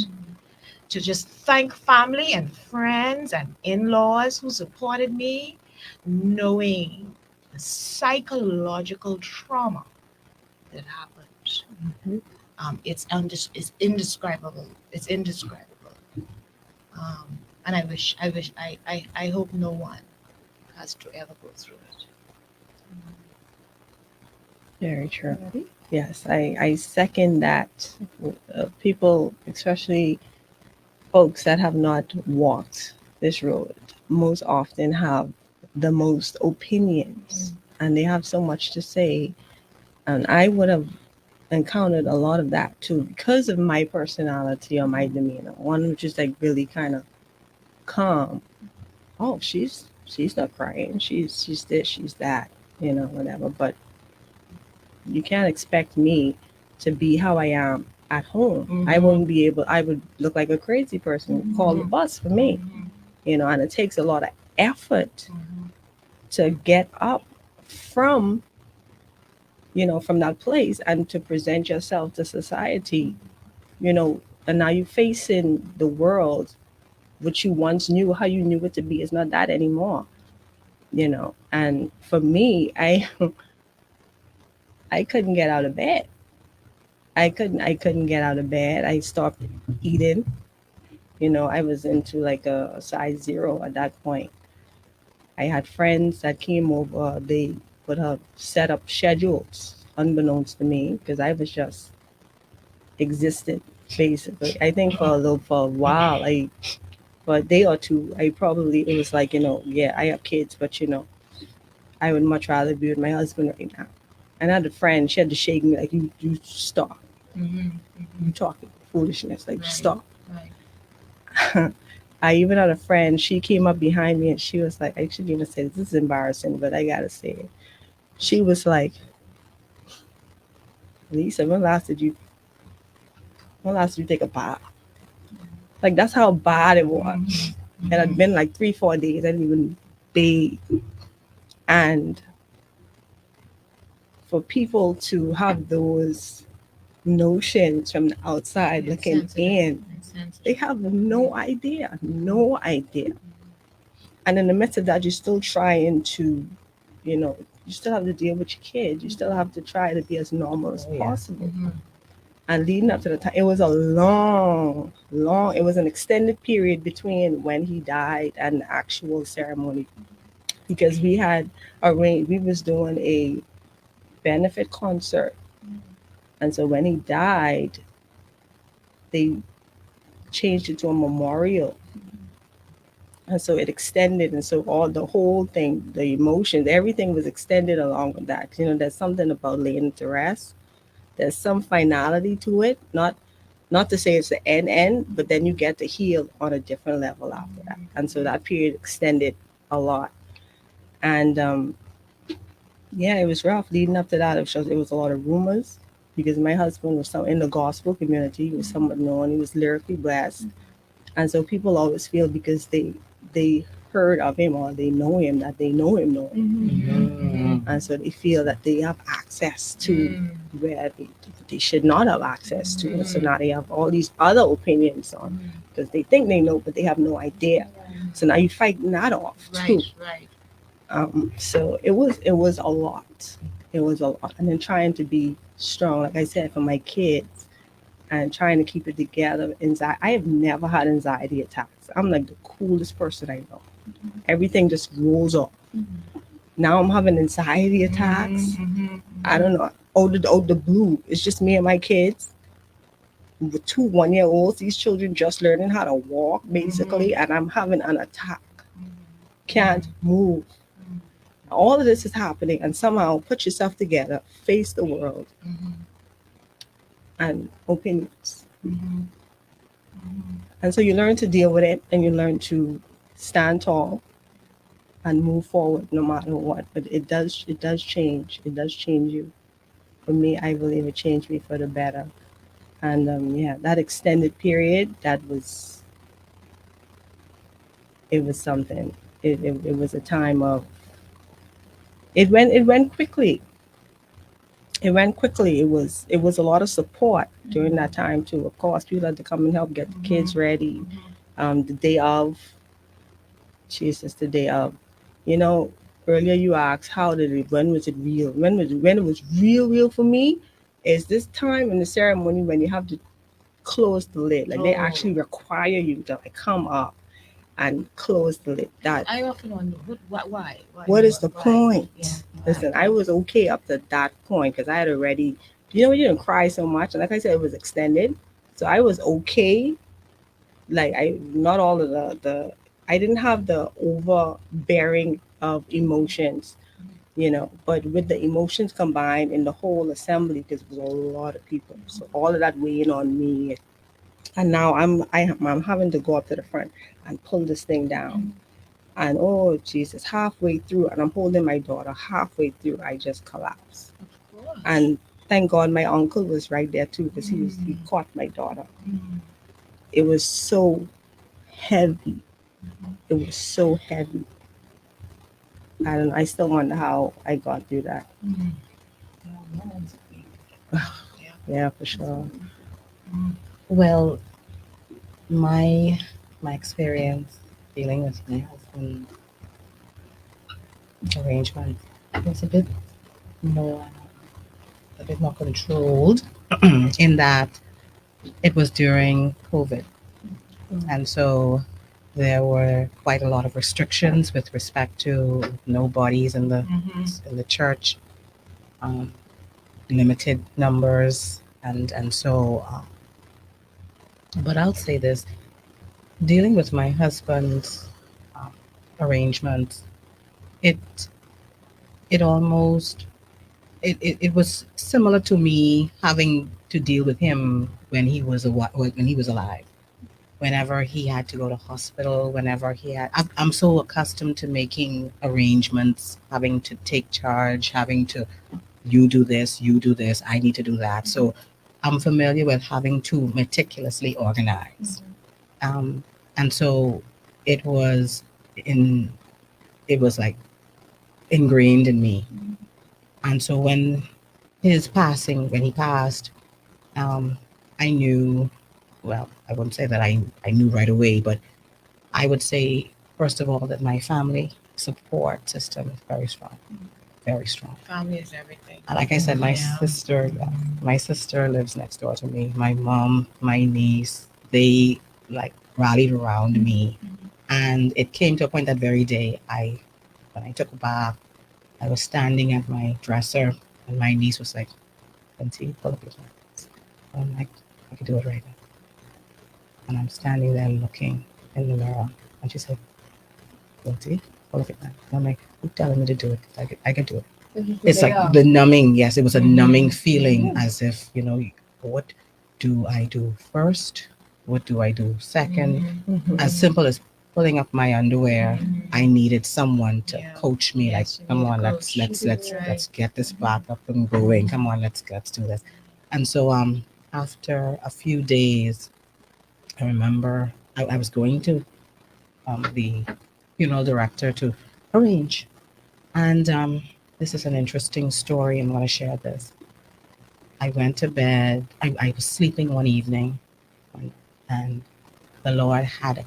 To just thank family and friends and in-laws who supported me, knowing the psychological trauma that happened. It's indescribable. It's indescribable. And I hope no one has to ever go through it. Very true. Yes, I second that. People, especially folks that have not walked this road, most often have the most opinions and they have so much to say. And I would have encountered a lot of that too because of my personality or my demeanor. One which is like really kind of calm. Oh, she's not crying. She's this, she's that, whatever. But you can't expect me to be how I am at home. I wouldn't be able. I would look like a crazy person. Call the bus for me, and it takes a lot of effort to get up from that place and to present yourself to society, and now you're facing the world, which you once knew, how you knew it to be is not that anymore, and for me, I couldn't get out of bed. I couldn't get out of bed. I stopped eating. I was into like a size 0 at that point. I had friends that came over. They would have set up schedules unbeknownst to me because I was just existed basically. I think for a while, for a day or two, it was like, I have kids, but I would much rather be with my husband right now. And I had a friend, she had to shake me like, you stop. You talking foolishness, like stop. I even had a friend, she came up behind me and she was like, I shouldn't even say this is embarrassing, but I gotta say it. She was like, Lisa, when last did you take a bath? Like that's how bad it was. It had been like 3-4 days. I didn't even bathe. And for people to have those notions from the outside looking in, they have no idea. And in the midst of that, you're still trying to, you still have to deal with your kids. You still have to try to be as normal as possible. And leading up to the time, it was a long, it was an extended period between when he died and the actual ceremony. Because we had arranged, we was doing a benefit concert. And so when he died, they changed it to a memorial. And so it extended. And so the whole thing, the emotions, everything was extended along with that. There's something about laying to rest. There's some finality to it, not not to say it's the end, but then you get to heal on a different level after that. And so that period extended a lot. And yeah, it was rough. Leading up to that, it was a lot of rumors because my husband was in the gospel community. He was somewhat known. He was lyrically blessed. And so people always feel because they heard of him or they know him that they know him. And so they feel that they have access to where they should not have access to. And so now they have all these other opinions on because they think they know, but they have no idea. So now you're fighting that off too. Right. So it was a lot. It was a lot. And then trying to be strong, like I said, for my kids and trying to keep it together. I have never had anxiety attacks. I'm like the coolest person I know. Everything just rolls off. Now I'm having anxiety attacks. I don't know. The blue. It's just me and my kids. With 2 1-year-olds, these children just learning how to walk, basically, and I'm having an attack. Can't move. All of this is happening, and somehow put yourself together, face the world, and opinions. And so you learn to deal with it, and you learn to stand tall and move forward no matter what. But it does change. It does change you. For me, I believe it changed me for the better. And yeah, that extended period, it was something. It was a time of. It went quickly. It went quickly. It was a lot of support during that time too. Of course, people had to come and help get the kids ready. The day of, the day of. You know, earlier you asked when was it real? When it was real for me is this time in the ceremony when you have to close the lid. Like they actually require you to like come up and close the lid. That I often wonder why? What is the point? Yeah. Listen, I was okay up to that point because I had already, you didn't cry so much. And like I said, it was extended. So I was okay. Like I didn't have the overbearing of emotions, but with the emotions combined in the whole assembly, because it was a lot of people. So all of that weighing on me. And now I'm having to go up to the front and pull this thing down. And oh Jesus, halfway through, and I'm holding my daughter, halfway through, I just collapsed. And thank God my uncle was right there too, because he caught my daughter. It was so heavy. It was so heavy. I don't know. I still wonder how I got through that. Yeah, for sure. Well, my experience dealing with my husband's arrangement was a bit more controlled in that it was during COVID. And so there were quite a lot of restrictions with respect to no bodies in the church, limited numbers, and so. But I'll say this: dealing with my husband's arrangements, it was similar to me having to deal with him when he was alive. Whenever he had to go to hospital, I'm so accustomed to making arrangements, having to take charge, you do this, I need to do that. So I'm familiar with having to meticulously organize. And so it was like ingrained in me. And so when he passed, I knew, well, I wouldn't say that I knew right away, but I would say, first of all, that my family support system is very strong. Very strong. Family is everything. And like I said, my sister lives next door to me. My mom, my niece, they like rallied around me. And it came to a point that very day, when I took a bath, I was standing at my dresser and my niece was like, "Auntie, pull up your pants." I'm like, "I can do it right now." And I'm standing there looking in the mirror. And she said, "Auntie, pull up your pants." And I'm like, "Who's telling me to do it? I can do it." It's like the numbing. Yes, it was a numbing feeling as if, what do I do first? What do I do second? Mhm. As simple as pulling up my underwear, I needed someone to Yeah. coach me. Yes, you Like, come need a on, coach. Right. let's get this back up and going. Come on, let's do this. And so after a few days, I remember I was going to the funeral director to arrange. And this is an interesting story. I'm going to share this. I went to bed. I was sleeping one evening, and the Lord had a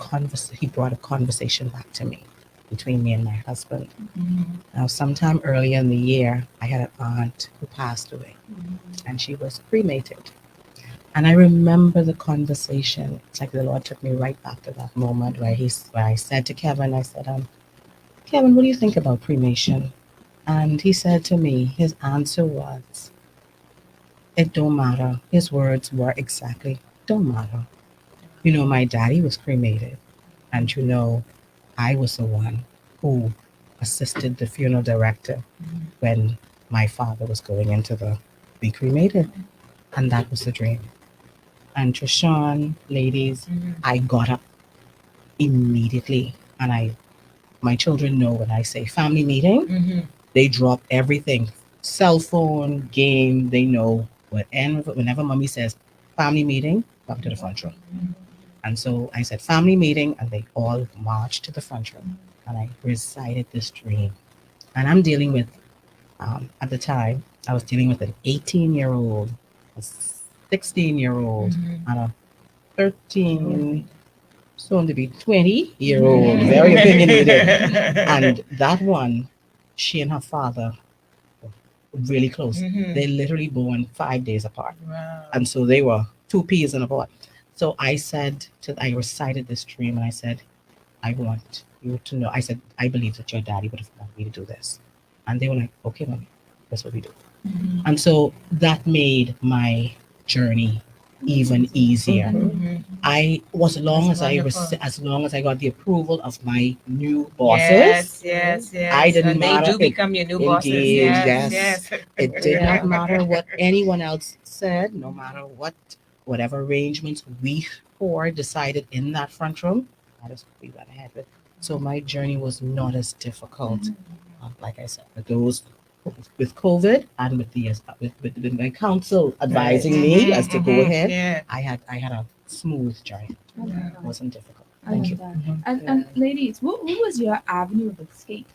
conversation. He brought a conversation back to me between me and my husband. Now, sometime earlier in the year, I had an aunt who passed away, and she was cremated. And I remember the conversation. It's like the Lord took me right back to that moment where I said to Kevin, I said, Kevin, what do you think about cremation? And he said to me, his answer was, it don't matter. His words were exactly, don't matter. You know, my daddy was cremated. And you know, I was the one who assisted the funeral director when my father was going into the be cremated. And that was the dream. And Trishan, ladies, I got up immediately. And my children know when I say family meeting, they drop everything. Cell phone, game, they know whenever mommy says family meeting, come to the front room. And so I said family meeting, and they all marched to the front room. And I recited this dream. And I'm dealing with, at the time, I was dealing with an 18-year-old, a 16-year-old, and a 13, soon to be 20-year-old, very opinionated. And that one, she and her father were really close. They literally born 5 days apart. Wow. And so they were two peas in a pod. So I recited this dream, and I said, I want you to know. I said, I believe that your daddy would have wanted me to do this. And they were like, okay, mommy, that's what we do. And so that made my journey even easier. I was as long as I got the approval of my new bosses. Yes. I didn't And matter. they do become your new bosses. Indeed, Yes. It did not matter what anyone else said, no matter whatever arrangements we four decided in that front room, that is what we went ahead with. So my journey was not as difficult, like I said, with those with COVID and with my counsel advising me as to go ahead. Yeah. I had a smooth journey. It wasn't difficult. I Thank love you. that. And ladies, what was your avenue of escape?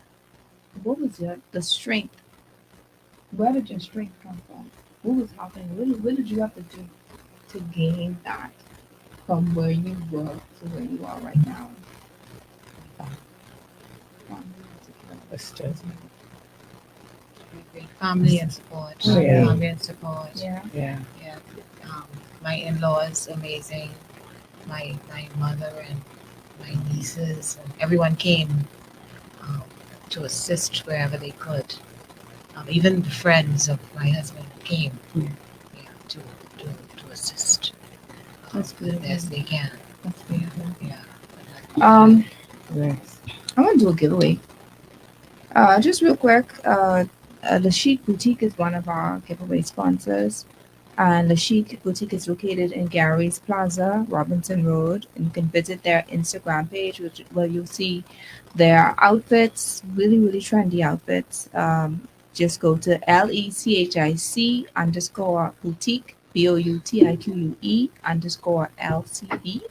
What was the strength? Where did your strength come from? What was happening? What did you have to do to gain that from where you were to where you are right now? Family and support. Oh, yeah. Family and support. Yeah. Yeah. Yeah. My in-laws, amazing. My mother and my nieces, and everyone came to assist wherever they could. Even the friends of my husband came to assist. That's good. As they can. That's good. Yeah. I want to do a giveaway. Just real quick, the Chic Boutique is one of our giveaway sponsors. And the Chic Boutique is located in Gary's Plaza, Robinson Road. And you can visit their Instagram page, where you'll see their outfits, really, really trendy outfits. Just go to LECHIC_boutique, BOUTIQUE_LCE.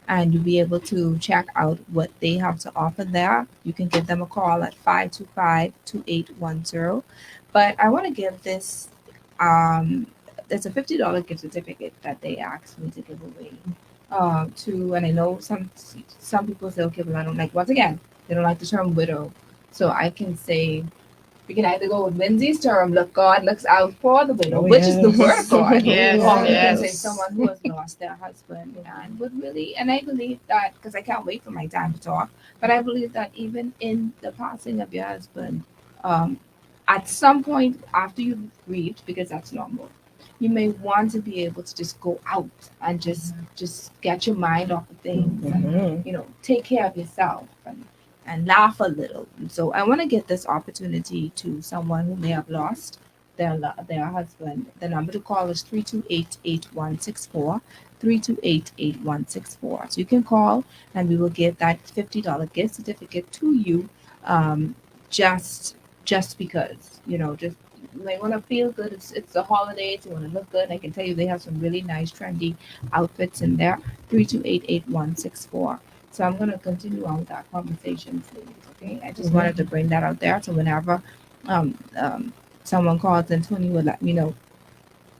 And you'll be able to check out what they have to offer there. You can give them a call at 525-2810. But I want to give this, there's a $50 gift certificate that they asked me to give away to, and I know some people say, okay, well, I don't like, once again, they don't like the term widow. So I can say, we can either go with Lindsay's term, look, God looks out for the widow, which is the word of God. Yes, Or we can yes. say someone who has lost their husband and would really, and I believe that, because I can't wait for my time to talk, but I believe that even in the passing of your husband, at some point after you've grieved, because that's normal, you may want to be able to just go out and just get your mind off of things and, take care of yourself and laugh a little. And so I want to give this opportunity to someone who may have lost their husband. The number to call is 328-8164, 328-8164. So you can call and we will give that $50 gift certificate to you, just because, just you might want to feel good. It's the holidays, you want to look good. I can tell you they have some really nice trendy outfits in there. 328-8164. So I'm going to continue on with that conversation, please. Okay, I just wanted to bring that out there. So whenever someone calls, then Tony will let me know.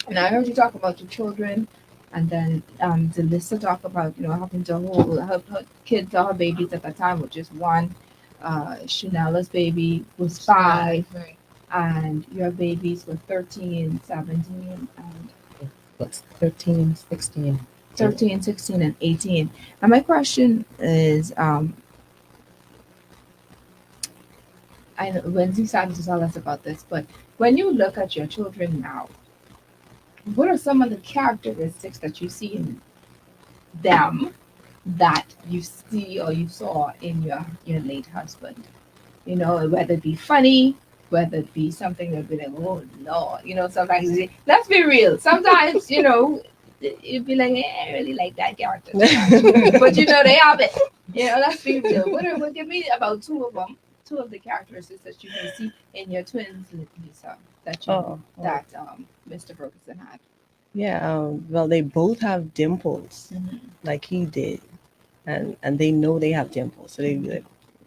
And I heard you talk about your children, and then Delissa talk about having to hold her kids or her babies at the time, which is one. Shanella's baby was 5, Right. and your babies were 13, 17, and What's 13, 16? 13, 16, and 18. And my question is, I know Lindsay started to tell us about this, but when you look at your children now, what are some of the characteristics that you see in them that you see or you saw in your late husband? Whether it be funny, whether it be something that be like, oh Lord, sometimes you say, let's be real. Sometimes, you'd be like, I really like that character. But they have it. Let's be real. What give me about two of the characteristics that you can see in your twins, Lisa, that Mr. Ferguson had. Yeah, well, they both have dimples, like he did, and they know they have dimples, so they be like,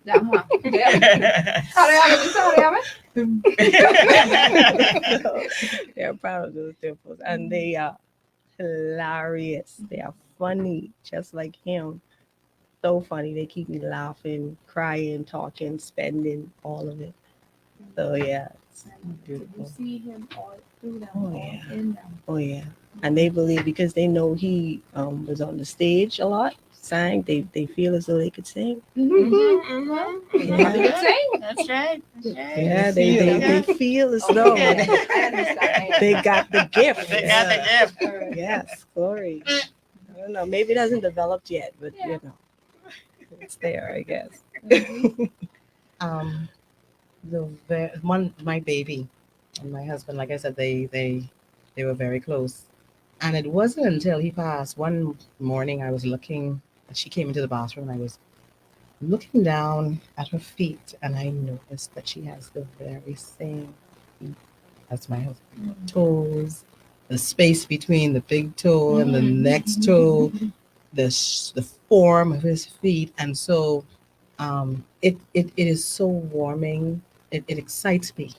Uh-huh. Yeah. How they have it? they're proud of those dimples, and they are hilarious. They are funny, just like him. So funny. They keep me laughing, crying, talking, spending, all of it. So yeah, it's You beautiful. see him all through them, Oh, all yeah. in them. Oh yeah, and they believe because they know he was on the stage a lot, sang. They feel as though they could sing. Probably could sing. That's right. Yeah, they feel as though I understand. they got the gift. They got the gift. Yes, glory. I don't know. Maybe it hasn't developed yet, but it's there, I guess. My baby and my husband, like I said, they were very close. And it wasn't until he passed one morning I was looking, she came into the bathroom and I was looking down at her feet and I noticed that she has the very same feet as my husband. Toes, the space between the big toe and the next toe, the form of his feet. And so it is so warming. It excites me.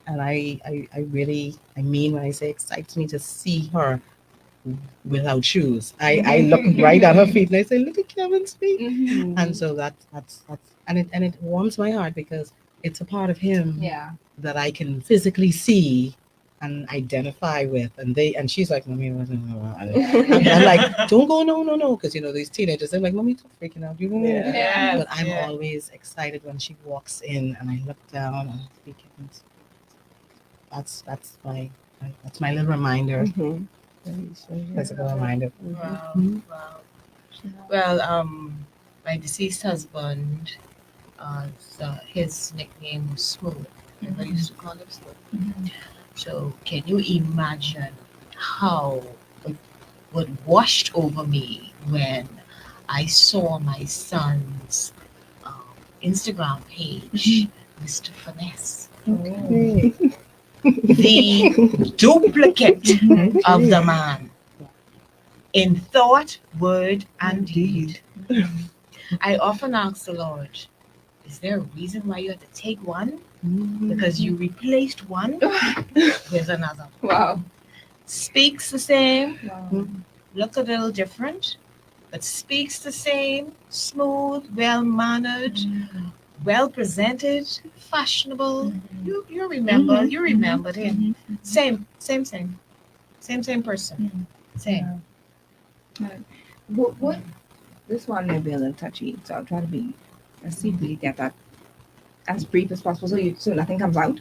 And I mean when I say excites me to see her without shoes. I look right at her feet and I say, look at Kevin's feet. And so that's and it warms my heart because it's a part of him that I can physically see and identify with. And she's like, Mommy, and I'm like, don't go, no, because these teenagers, they're like, Mommy, stop freaking out. But I'm always excited when she walks in and I look down and I speak it. That's my little reminder. Physical reminder. Wow. Well, my deceased husband, his nickname was Smooth. I used to call him Smooth. So can you imagine how it washed over me when I saw my son's Instagram page, Mr. Finesse. The duplicate of the man in thought, word, and deed. I often ask the Lord, is there a reason why you had to take one? Because you replaced one with another. Wow. Speaks the same, Wow. look a little different, but speaks the same, smooth, well-mannered, well-presented, fashionable. You remembered him. Same person. Same. What? This one may be a little touchy, so I'll try to be. Let's see if we can get that as brief as possible, so nothing comes out.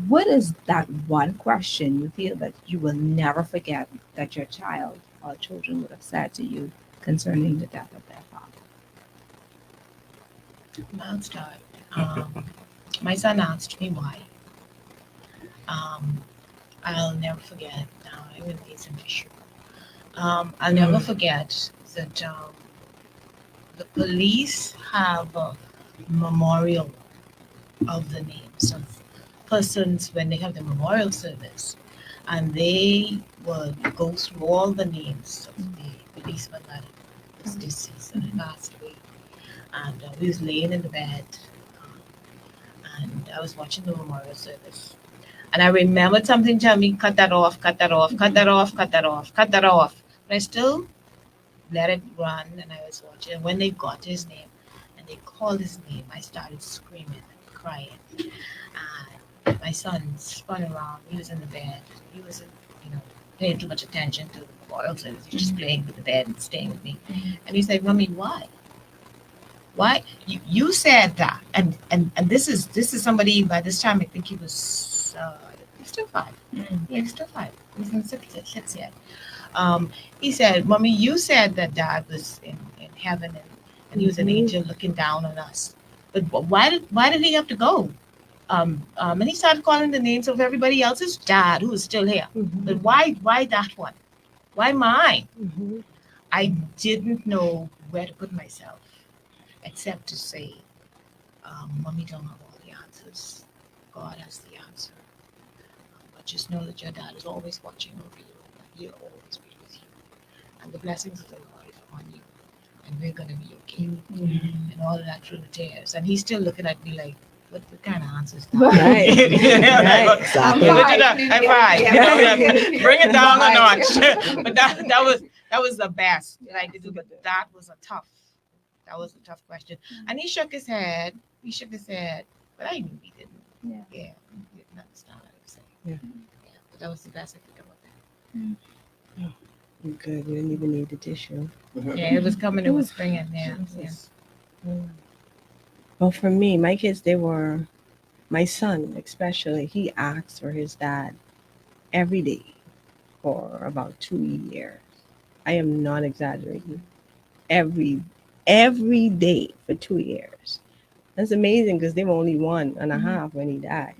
What is that one question you feel that you will never forget that your child or children would have said to you concerning the death of their father? I'll start. My son asked me why. I'll never forget. Now I will need some tissue. I'll never forget that the police have a memorial of the names of persons when they have the memorial service, and they would go through all the names of the policeman that was deceased and had passed away. And we was laying in the bed, and I was watching the memorial service. And I remembered something tell me, cut that off, cut that off, cut that off, cut that off, cut that off. But I still let it run, and I was watching. And when they got his name and they called his name, I started screaming and crying. And my son spun around. He was in the bed. He wasn't, paying too much attention to the memorial service. He was just playing with the bed and staying with me. And he said, "Mommy, why? Why you said that?" And this is somebody. By this time, I think he was he's still 5. Yeah, he's still 5. He's in six yet. He said, "Mommy, you said that Dad was in heaven and he was an angel looking down on us. But why did he have to go?" And he started calling the names of everybody else's dad who was still here. But why that one? Why mine? I didn't know where to put myself, except to say, "Mommy don't have all the answers. God has the answer. But just know that your dad is always watching over you, and that he'll always be with you. And the blessings of the Lord is upon you. And we're going to be okay." And all of that through the tears. And he's still looking at me like, what kind of answers? Right. Exactly. I'm fine. Bring it down a notch. But that was the best that I could do. But that was a tough question. And he shook his head. But I knew he didn't. Yeah. He didn't understand what I was saying. Yeah. But that was the best I could come up with. Good. We didn't even need the tissue. Yeah, it was coming. It was springing. Yeah. Well, for me, my kids, my son especially, he asked for his dad every day for about 2 years. I am not exaggerating. Every day for 2 years. That's amazing because they were only 1.5 when he died.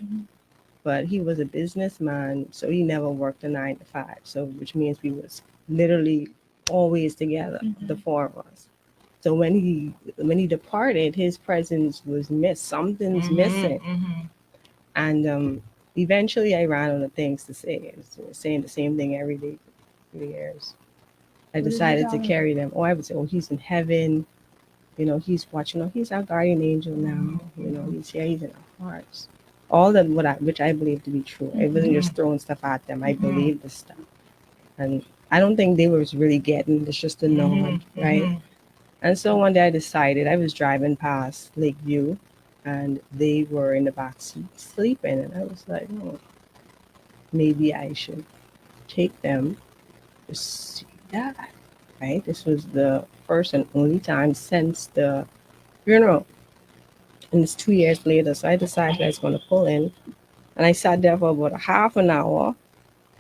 But he was a businessman, so he never worked a 9 to 5. So which means we was literally always together, the 4 of us. So when he departed, his presence was missed. Something's missing. And eventually I ran out of things to say. I was saying the same thing every day for 3 years. I decided to carry them. I would say, he's in heaven. He's watching. He's our guardian angel now. He's here. He's in our hearts. All that which I believe to be true. I wasn't just throwing stuff at them. I believed this stuff. And I don't think they was really getting it's just a nod, right? And so one day I decided, I was driving past Lakeview and they were in the back seat sleeping. And I was like, maybe I should take them to see Dad, right? This was the first and only time since the funeral. And it's 2 years later. So I decided I was going to pull in. And I sat there for about a half an hour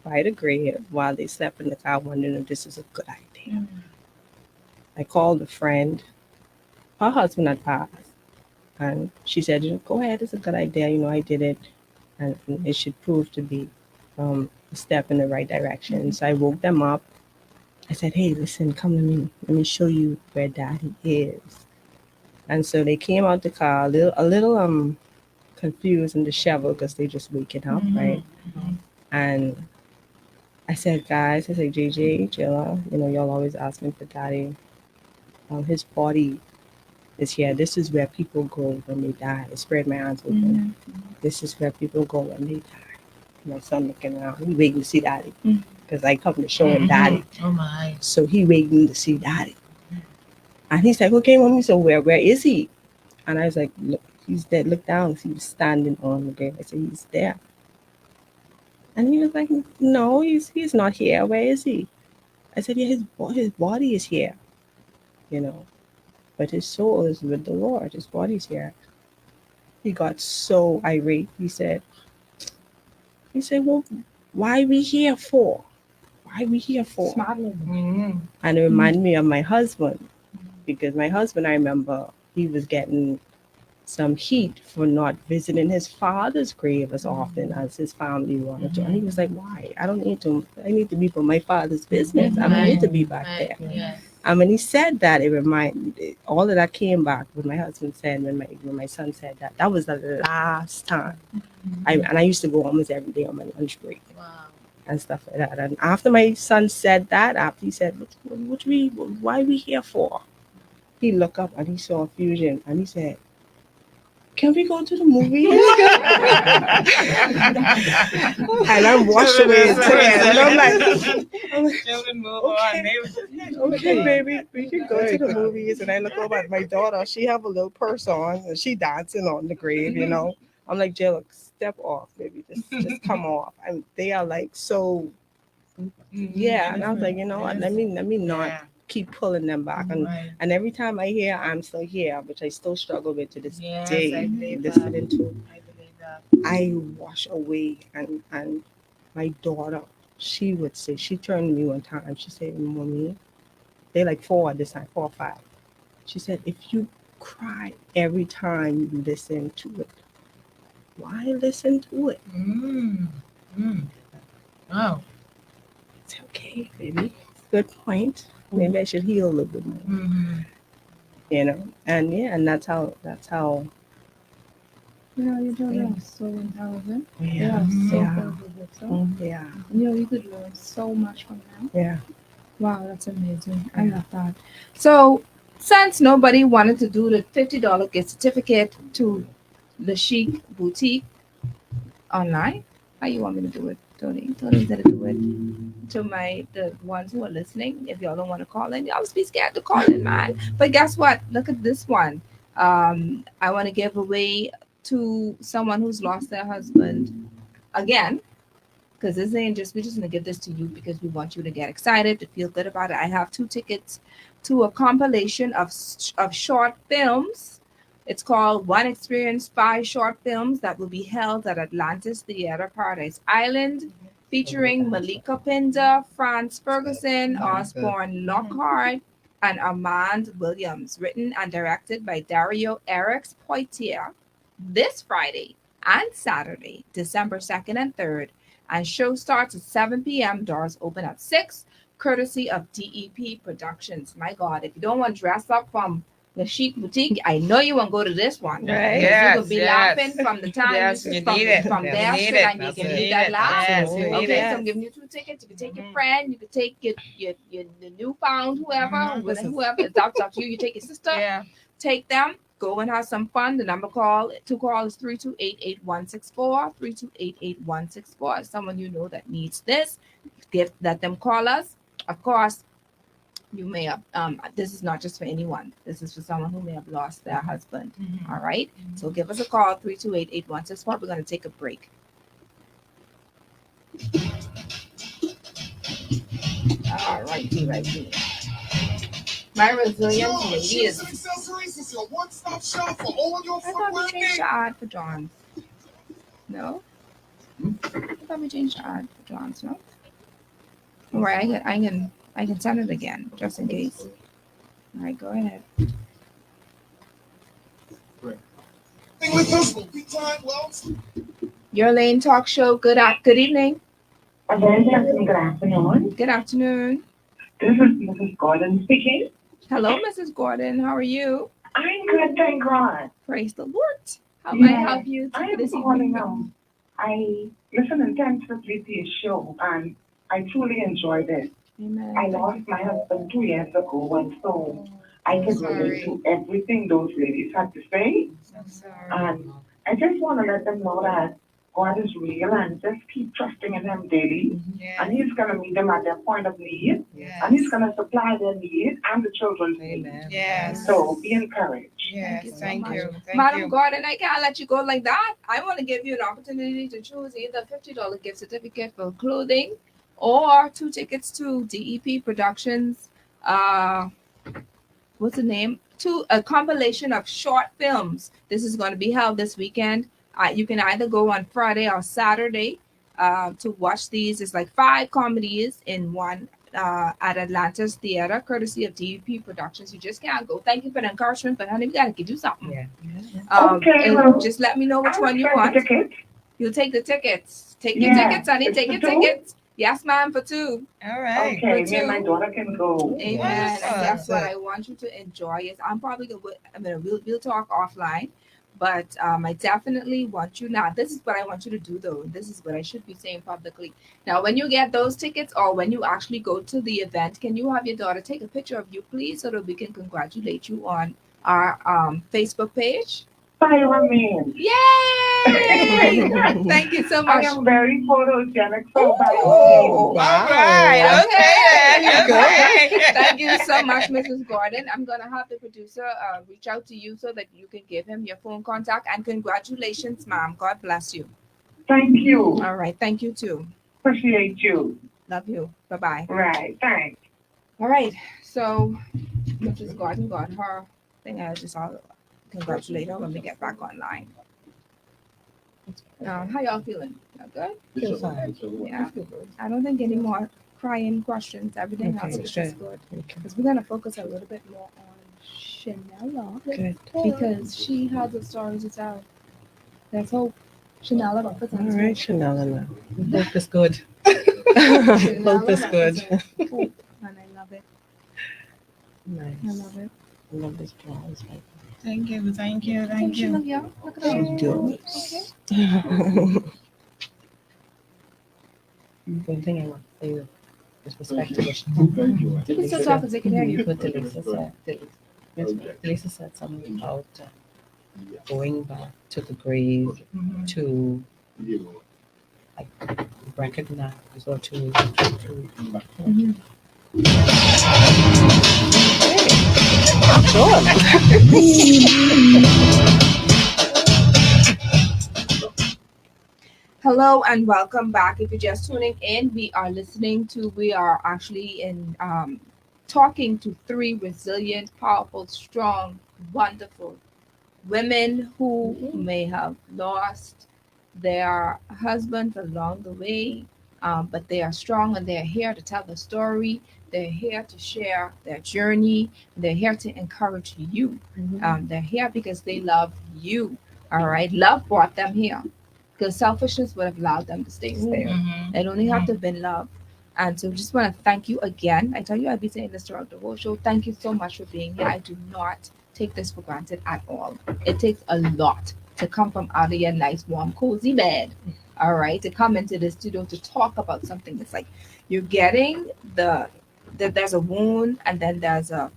by the grave while they slept in the car, wondering if this is a good idea. I called a friend. Her husband had passed. And she said, go ahead, it's a good idea. I did it. And it should prove to be a step in the right direction. So I woke them up. I said, hey, listen, come to me. Let me show you where Daddy is. And so they came out the car a little confused and disheveled because they just waking up, right? And I said, guys, JJ, Jilla, y'all always ask me for Daddy. His body is here. This is where people go when they die. I spread my hands open. This is where people go when they die. My son looking around. He waiting to see Daddy because I come to show him Daddy. Oh my! So he waiting to see Daddy. And he's like, okay, mommy. So where is he? And I was like, look, he's dead. Look down. He was standing on the grave. I said, he's there. And he was like, no, he's not here. Where is he? I said, yeah, his body is here. But his soul is with the Lord. His body's here. He got so irate. He said, well, why are we here for? And it reminded me of my husband. Because my husband, I remember, he was getting some heat for not visiting his father's grave as often as his family wanted to. And he was like, why? I don't need to. I need to be for my father's business. I don't need to be back there. Yeah. And when he said that, it reminded all of that came back when my husband said, when my son said that, that was the last time. I used to go almost every day on my lunch break. Wow. And stuff like that. And after my son said that, after he said, why are we here for? He looked up and he saw Fusion and he said, can we go to the movies? And I'm washed away in tears. And I'm like, okay, baby, we can go to the movies. And I look over at my daughter. She have a little purse on and she dancing on the grave, you know. I'm like, Jill, step off, baby. Just come off. And they are like so, yeah. And I was like, you know what? Let me not keep pulling them back. And every time I hear I'm still here, which I still struggle with to this day, listening to, I wash away. And my daughter, she would say, she turned to me one time, she said, Mommy, they're like 4 at this time, 4 or 5. She said, if you cry every time you listen to it, why listen to it? Wow. It's okay, baby. Good point. Maybe I should heal a little bit more. You know, and that's how. You know, your daughter is so intelligent. Yeah. Yeah. You know, you could learn so much from them. Yeah. Wow, that's amazing. I love that. So, since nobody wanted to do the $50 gift certificate to the Chic Boutique online, how you want me to do it, Tony? Tony's gonna do it to the ones who are listening. If y'all don't want to call in, y'all just be scared to call in, man. But guess what? Look at this one. I want to give away to someone who's lost their husband again. Because this ain't just, we're just going to give this to you because we want you to get excited, to feel good about it. I have 2 tickets to a compilation of short films. It's called One Experience 5 Short Films that will be held at Atlantis Theater Paradise Island, featuring Malika Pinder, Franz Ferguson, Osborne Lockhart, and Armand Williams, written and directed by Dario Erics Poitier, this Friday and Saturday, December 2nd and 3rd. And show starts at 7 p.m. Doors open at 6, courtesy of DEP Productions. My God, if you don't want to dress up from the Chic Boutique, I know you want to go to this one. Right. You will be laughing from the time Yes, you from need it. there, You and need it. you can You need need that it. laugh. Yes, you need Okay, it. so I'm giving you 2 tickets. You can take your friend, you can take your the newfound whoever, whoever. It's up to you. You take your sister. Yeah. Take them. Go and have some fun. The number to call is 328-8164, 328-8164. Someone you know that needs this, let them call us. Of course, you may have, this is not just for anyone. This is for someone who may have lost their husband. All right? So give us a call, 328-8164. We're going to take a break. All righty, righty. My resilient lady is. Accessories is your one-stop shop for all your I thought we footwear changed needs. the ad for John's. No? I thought we changed the ad for John's, no? All right, I can send it again, just in case. All right, go ahead. With us will be time well. Your Lane Talk Show. Good evening. A very good afternoon. Good afternoon. This is Mrs. Gordon speaking. Hello, Mrs. Gordon. How are you? I'm good, thank God. Praise the Lord. How may I help you I am this calling evening? I listen intensively to your show and I truly enjoyed it. Amen. I lost my husband 2 years ago, and so I could relate to everything those ladies had to say. And I just want to let them know that God is real and just keep trusting in Him daily. And He's going to meet them at their point of need. And He's going to supply their need and the children's needs. Yes. So be encouraged. Yes. Thank you so much. Thank Madam you. Gordon, I can't let you go like that. I want to give you an opportunity to choose either a $50 gift certificate for clothing or 2 tickets to DEP Productions. What's the name? To a compilation of short films. This is going to be held this weekend. You can either go on Friday or Saturday to watch these. It's like 5 comedies in one at Atlanta's Theater, courtesy of DEP Productions. You just can't go. Thank you for the encouragement, but honey, we gotta give you something. Yeah. Okay, and well, just let me know which one you I'll want. take the ticket. You'll take the tickets. Take your Yeah. tickets, honey. It's Take for your two? tickets. Yes, ma'am, for two. All right. Okay, me and my daughter can go. Amen. Wonderful. And that's what I want you to enjoy. Is I'm probably gonna. I mean, we'll talk offline, but I definitely want you now. This is what I want you to do, though. This is what I should be saying publicly. Now, when you get those tickets, or when you actually go to the event, can you have your daughter take a picture of you, please, so that we can congratulate you on our Facebook page? By all means. Yay! Thank you so I much. am very photogenic, so by Ooh, all means. All right. Okay. Okay. Thank you so much, Mrs. Gordon. I'm gonna have the producer reach out to you so that you can give him your phone contact. And congratulations, ma'am. God bless you. Thank you. All right. Thank you too. Appreciate you. Love you. Bye bye. Right, thanks. All right. So Mrs. Gordon got her thing. I'll congratulate her when we get back online. How y'all feeling? Y'all good? Feel fine. Yeah. I don't think any more crying questions. Everything Okay, else is just good. Because we're gonna focus a little bit more on Chanela Good. because she has a story to tell. Let's hope Chanela All represents right, Chanel. Hope is good. Chanela Hope is good. represents hope, and I love it. Nice. I love it. I love this blouse. Thank you. Thank you. Thank She you. look young. Look at She her. does. Okay. One thing I want to say with respect to what You can still talk because they can hear you. what Delisa said something about going back to the grave to like recognize or to Hello and welcome back. If you're just tuning in, we are actually in talking to three resilient, powerful, strong, wonderful women who may have lost their husbands along the way, but they are strong and they're here to tell the story. They're here to share their journey. They're here to encourage you. They're here because they love you. All right. Love brought them here because selfishness would have allowed them to stay there. It only have to have been love. And so just want to thank you again. I tell you, I'll be saying this throughout the whole show. Thank you so much for being here. I do not take this for granted at all. It takes a lot to come from out of your nice, warm, cozy bed. All right. To come into the studio to talk about something that's like you're getting there's a wound and then there's a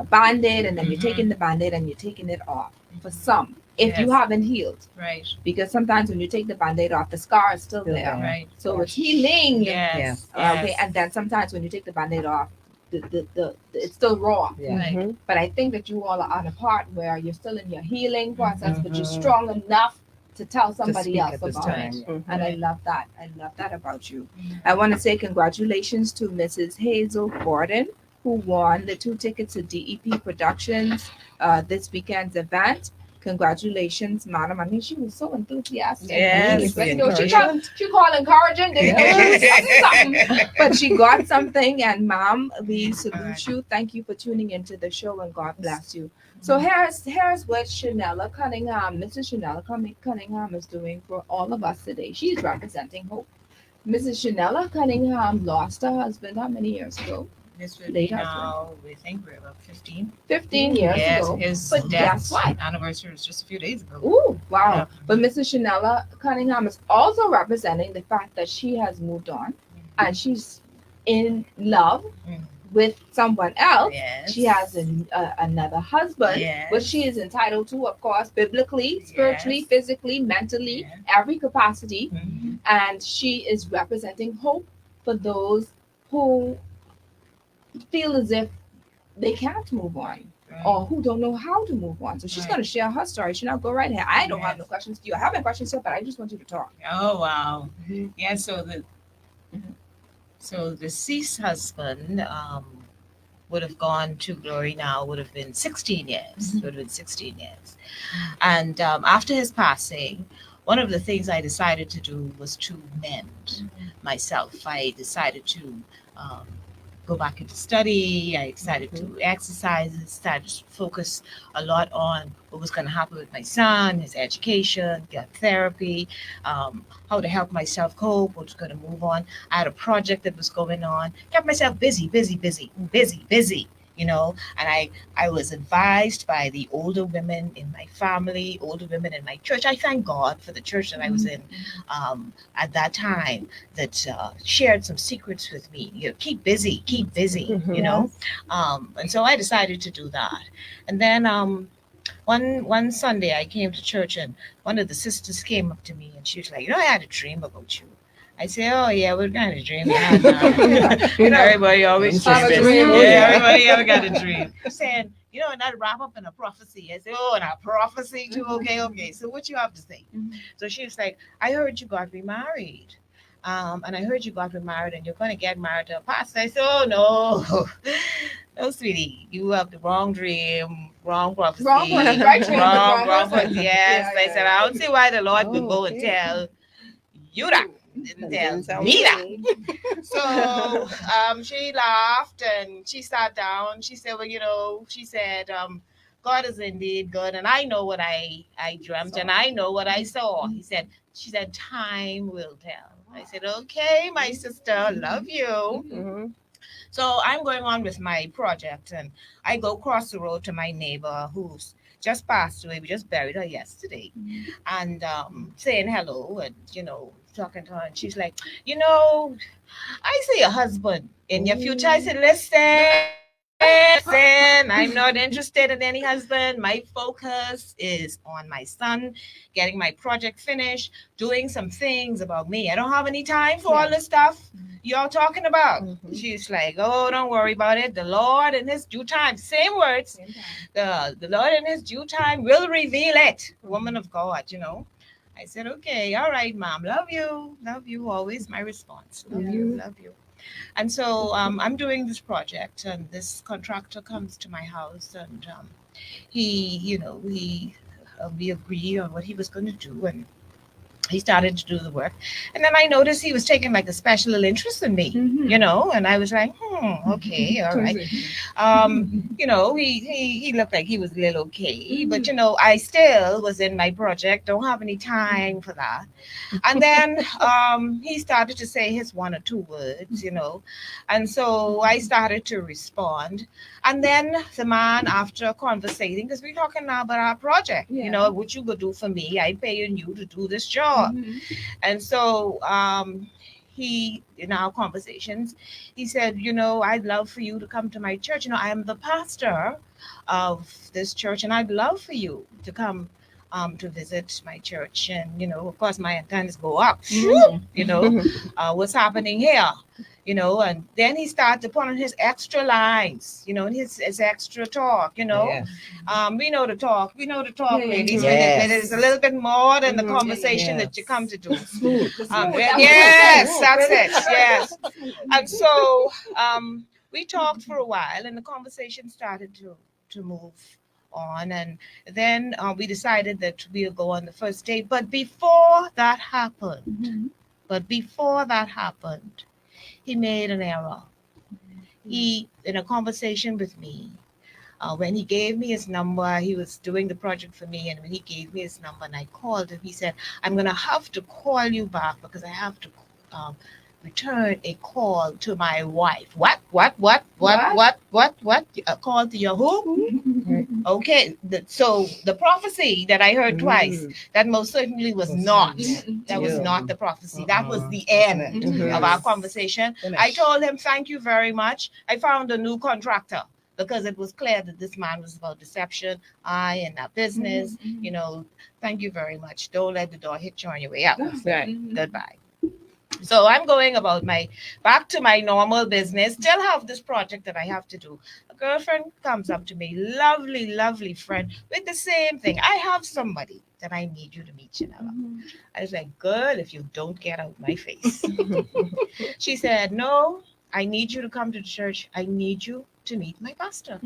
band-aid and then you're taking the band-aid and you're taking it off for some if you haven't healed, Right. because sometimes when you take the band-aid off, the scar is still there, Right. so it's healing. Yes. Okay, and then sometimes when you take the band-aid off, the it's still raw. Right. But I think that you all are on a part where you're still in your healing process, but you're strong enough to tell somebody else about it. And I love that. I love that about you. I want to say congratulations to Mrs. Hazel Gordon, who won the 2 tickets to DEP Productions this weekend's event. Congratulations, madam. I mean, she was so enthusiastic. Yes. She called encouraging. But she got something, and ma'am, we salute you. Thank you for tuning into the show, and God bless you. So here's what Chanela Cunningham, Mrs. Chanela Cunningham is doing for all of us today. She's representing hope. Mrs. Chanela Cunningham lost her husband how many years ago? This would be now, we think we're about 15. 15 years ago. His But death guess what? anniversary was just a few days ago. Ooh, wow. Yeah. But Mrs. Chanela Cunningham is also representing the fact that she has moved on and she's in love with someone else. Yes. She has another husband, Yes. which she is entitled to, of course, biblically, spiritually, Yes. physically, mentally, Yes. every capacity. Mhm. And she is representing hope for those who feel as if they can't move on or who don't know how to move on. So she's Right. going to share her story. She'll go right ahead. I don't have no questions to you. I have no questions here, but I just want you to talk. Oh wow. Yeah, so the deceased husband would have gone to glory now, would have been 16 years. Would have been 16 years. And after his passing, one of the things I decided to do was to mend myself. I decided to go back into study. I decided to exercise, started to focus a lot on what was going to happen with my son, his education, get therapy, how to help myself cope, what was going to move on. I had a project that was going on, kept myself busy, and I was advised by the older women in my family, older women in my church. I thank God for the church that I was in at that time that shared some secrets with me. Keep busy, and so I decided to do that. And then one Sunday I came to church, and one of the sisters came up to me and she was like, I had a dream about you. I say, oh yeah, what kind of dream? Everybody always dreams. Everybody ever got a dream. Saying, and I'd wrap up in a prophecy. I say, oh, and a prophecy too. Okay. So what you have to say? So she was like, I heard you got remarried. And I heard you got remarried and you're going to get married to a pastor. I said, oh no. No, sweetie, you have the wrong dream, wrong prophecy. Wrong prophecy. Yes. I said, I don't see why the Lord would go and tell you that. Didn't tell me that. So she laughed and she sat down. She said, well, God is indeed good, and I know what I dreamt, and I know what I saw. She said, time will tell. I said, okay, my sister, love you. So I'm going on with my project, and I go across the road to my neighbor who's just passed away. We just buried her yesterday, and saying hello, and talking to her, and she's like, I see your husband in your future. I said, listen, I'm not interested in any husband. My focus is on my son, getting my project finished, doing some things about me. I don't have any time for all this stuff y'all talking about. She's like, oh, don't worry about it. The Lord in his due time, same words, the Lord in his due time will reveal it. Woman of God, I said, okay, all right, Mom, love you, always my response. Love you. And so I'm doing this project, and this contractor comes to my house, and we agreed on what he was going to do, and he started to do the work. And then I noticed he was taking like a special interest in me, and I was like, okay, all right. He looked like he was a little okay, but I still was in my project, don't have any time for that. And then he started to say his one or two words, and so I started to respond. And then the man, after conversating, because we're talking now about our project, what you could do for me, I paying you to do this job. And so he, in our conversations, he said, I'd love for you to come to my church. I am the pastor of this church, and I'd love for you to come to visit my church. And, of course, my antennas go up, what's happening here? And then he started to put on his extra lines, and his extra talk, we know the talk, ladies. It is a little bit more than the conversation that you come to do. Yes, that's it. Yes. And so we talked for a while, and the conversation started to move on. And then we decided that we'll go on the first date. But before that happened, he made an error. He, in a conversation with me, when he gave me his number, he was doing the project for me, and when he gave me his number and I called him, he said, I'm going to have to call you back because I have to return a call to my wife. What? A call to your who? Okay, so the prophecy that I heard twice, that most certainly was not. That was not the prophecy. That was the end of our conversation. I told him, thank you very much. I found a new contractor because it was clear that this man was about deception. And our business, thank you very much. Don't let the door hit you on your way out. Goodbye. So I'm going about back to my normal business, still have this project that I have to do. A girlfriend comes up to me, lovely, lovely friend, with the same thing. I have somebody that I need you to meet, Janella. I was like, girl, if you don't get out my face. She said, no, I need you to come to the church. I need you to meet my pastor.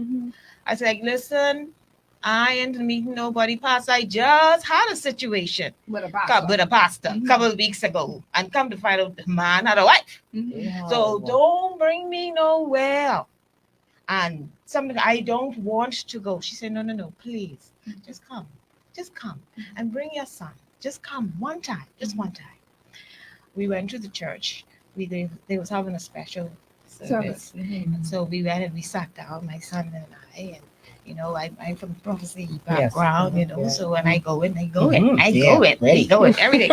I was like, listen, I ain't meeting nobody, Pastor. I just had a situation with a pastor a couple of weeks ago, and come to find out the man had a wife. So don't bring me nowhere. And something I don't want to go. She said, no, please, just come, and bring your son. Just come one time, just one time. We went to the church. They was having a special service. And so we went and we sat down, my son and I, and I'm from prophecy background, so when I go in, I go in everything.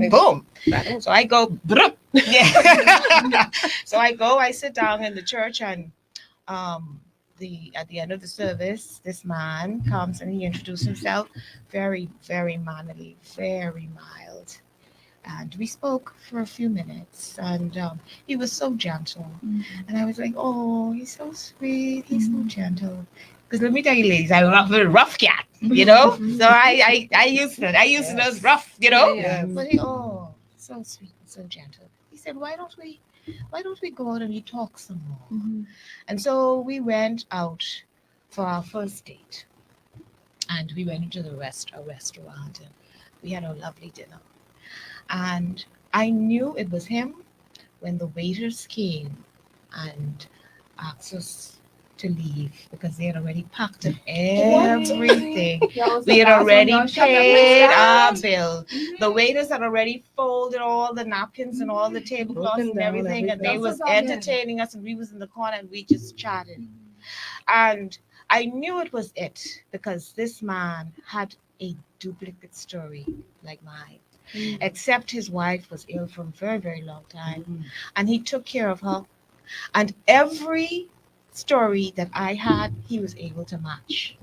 Boom. So I go, yeah. So I sit down in the church, and at the end of the service, this man comes and he introduced himself, very, very manly, very mild. And we spoke for a few minutes, and he was so gentle. And I was like, oh, he's so sweet. He's so gentle. Because let me tell you, ladies, I'm a rough cat, So I used to those rough, Yes. But he, so sweet and so gentle. He said, why don't we go out and we talk some more? And so we went out for our first date. And we went into a restaurant, and we had a lovely dinner. And I knew it was him when the waiters came and asked us to leave because they had already packed up everything. We had already paid our bill. The waiters had already folded all the napkins and all the tablecloths and everything, and they was entertaining us, and we was in the corner and we just chatted. And I knew it was it because this man had a duplicate story like mine. Except his wife was ill for a very, very long time, and he took care of her. And every story that I had, he was able to match.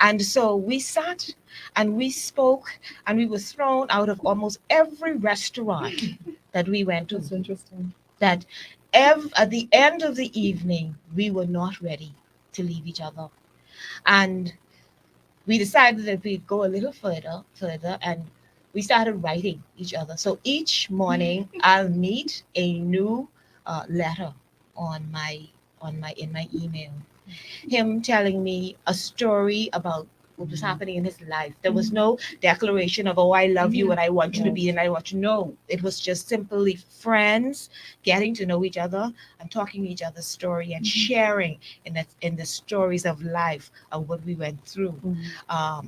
And so we sat and we spoke, and we were thrown out of almost every restaurant that we went to. That's interesting. That at the end of the evening, we were not ready to leave each other. And we decided that we'd go a little further, and we started writing each other. So each morning I'll meet a new letter in my email. Him telling me a story about what was happening in his life. There was no declaration of, I love you and I want you to be, and I want you to know. It was just simply friends getting to know each other and talking each other's story and sharing in the stories of life of what we went through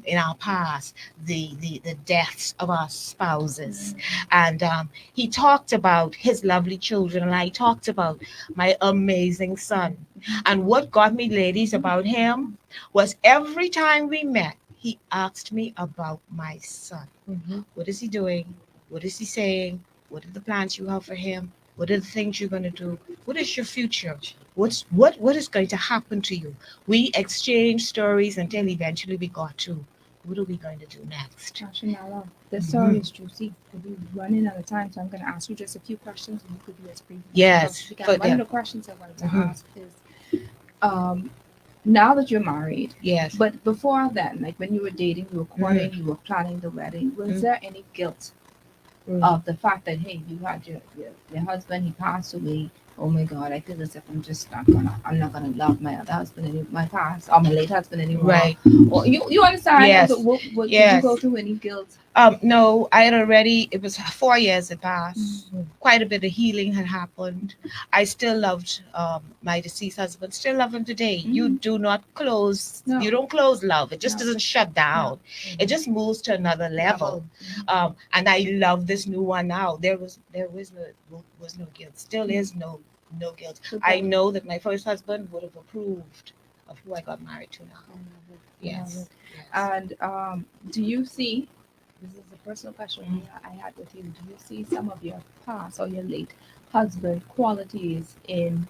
in our past, the deaths of our spouses. And he talked about his lovely children, and I talked about my amazing son. And what got me, ladies, about him was every time we met, he asked me about my son. What is he doing? What is he saying? What are the plans you have for him? What are the things you're going to do? What is your future? What is going to happen to you? We exchanged stories until eventually we got to, what are we going to do next? Actually, Nala, the story is juicy. We're running out of time, so I'm going to ask you just a few questions, and you could be as brief. Yes. One of the questions I wanted to ask is, now that you're married, yes, but before then, like when you were dating, you were courting, you were planning the wedding, was there any guilt of the fact that, hey, you had your husband, he passed away, oh my God, I feel as if I'm not gonna love my other husband my past or my late husband anymore, right? Or you understand? Yes. Did Yes. you go through any guilt? No, I had already, it was 4 years had passed. Quite a bit of healing had happened. I still loved my deceased husband, still love him today. You do not close, you don't close love. It just doesn't shut down. It just moves to another level. And I love this new one now. There was no guilt. Still is no guilt. I know that my first husband would have approved of who I got married to now. Yes. And do you see, this is a personal question I had with you, do you see some of your past or your late husband qualities in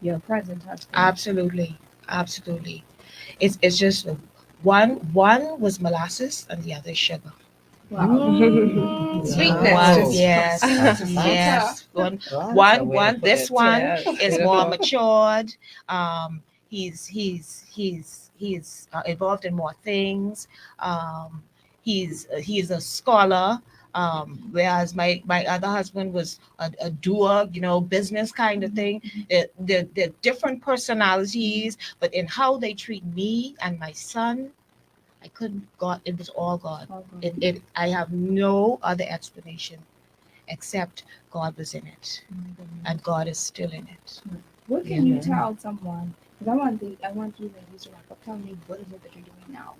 your present husband? Absolutely. It's just one was molasses and the other is sugar. Wow. Sweetness. Yes. One. This one is more matured. He's involved in more things. He's a scholar. Whereas my other husband was a doer, business kind of thing. They're different personalities, but in how they treat me and my son, I couldn't. God, it was all God. I have no other explanation except God was in it, and God is still in it. What can you tell someone? Because I want you ladies to wrap up. Tell me what is it that you're doing now,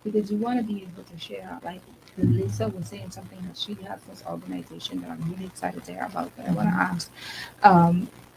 because you want to be able to share. Like Lisa was saying something that she has this organization that I'm really excited to hear about. But I want to ask,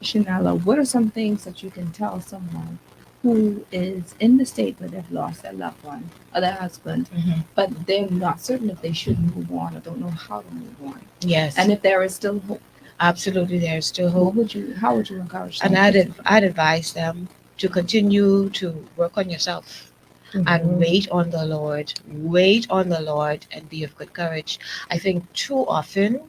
Shanella, what are some things that you can tell someone who is in the state where they've lost their loved one or their husband, but they're not certain if they should move on or don't know how to move on? Yes. And if there is still hope. Absolutely, there is still hope. How would you encourage them? And I'd advise them to continue to work on yourself and wait on the Lord. Wait on the Lord and be of good courage. I think too often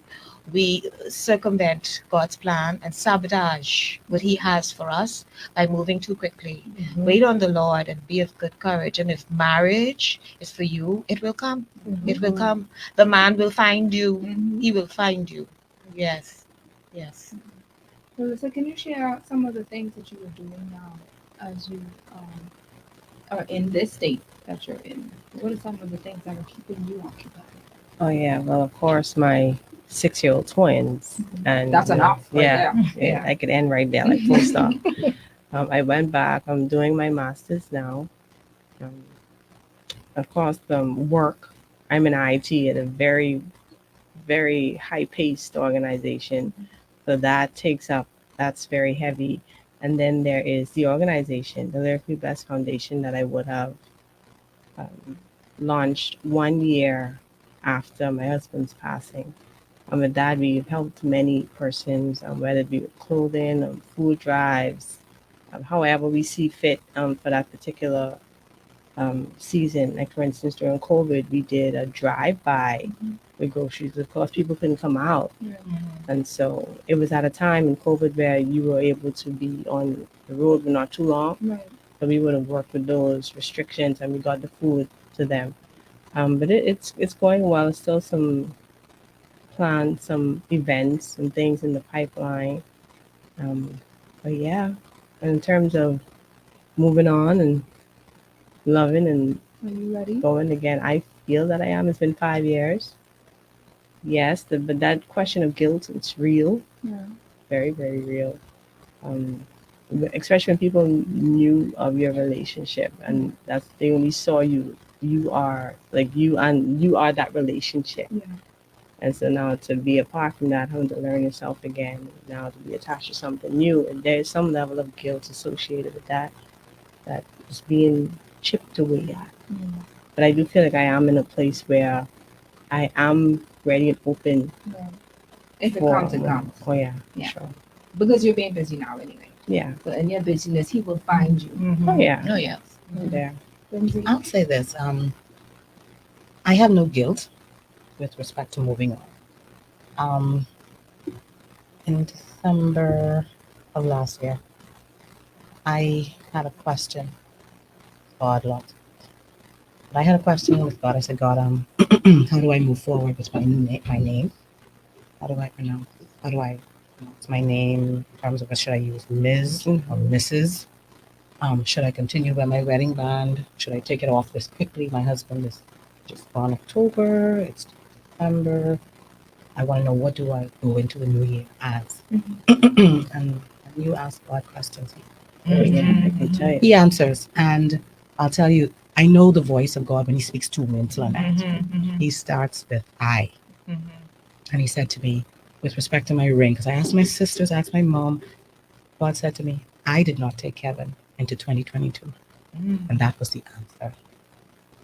we circumvent God's plan and sabotage what He has for us by moving too quickly. Wait on the Lord and be of good courage. And if marriage is for you, it will come. It will come. The man will find you. He will find you. Yes. Yes. So can you share some of the things that you are doing now as you are in this state that you're in? What are some of the things that are keeping you occupied? Oh yeah, well of course my 6-year-old twins, and that's enough. Yeah, I could end right there, like full stop. I went back. I'm doing my master's now. Of course, work. I'm in IT at a very, very high-paced organization, so that's very heavy. And then there is the organization, the Lyrically Blessed Foundation, that I would have launched 1 year after my husband's passing. With that, we've helped many persons, whether it be with clothing or food drives, however we see fit for that particular season. Like for instance, during COVID, we did a drive-by with groceries. Of course, people couldn't come out. And so it was at a time in COVID where you were able to be on the road for not too long. So we would have worked with those restrictions and we got the food to them. But it's going well. Still some plans, some events, some things in the pipeline. But yeah, in terms of moving on and loving and are you ready? Going again, I feel that I am. It's been 5 years. Yes, but that question of guilt, it's real. Yeah. Very, very real. Especially when people knew of your relationship and that's they only saw you. You are like you are that relationship. Yeah. And so now to be apart from that, having to learn yourself again, now to be attached to something new, and there's some level of guilt associated with that is being chipped away at. But I do feel like I am in a place where I am ready and open. Yeah. If it comes, it comes. Oh yeah, yeah. Sure. Because you're being busy now anyway. Yeah. So in your busyness, He will find you. Oh yeah. Oh yeah. There. I'll say this. I have no guilt with respect to moving on. In December of last year, I had a question. God, Lord. But I had a question with God. I said, God, how do I move forward with my name? How do I pronounce my name in terms of should I use Ms. or Mrs.? Should I continue by my wedding band? Should I take it off this quickly? My husband is just born October. It's December. I want to know, what do I go into the new year as? And you ask God questions. He answers. And I'll tell you, I know the voice of God when He speaks to me in Lynette. He starts with I. And He said to me, with respect to my ring, because I asked my sisters, I asked my mom, God said to me, I did not take Kevin into 2022. And that was the answer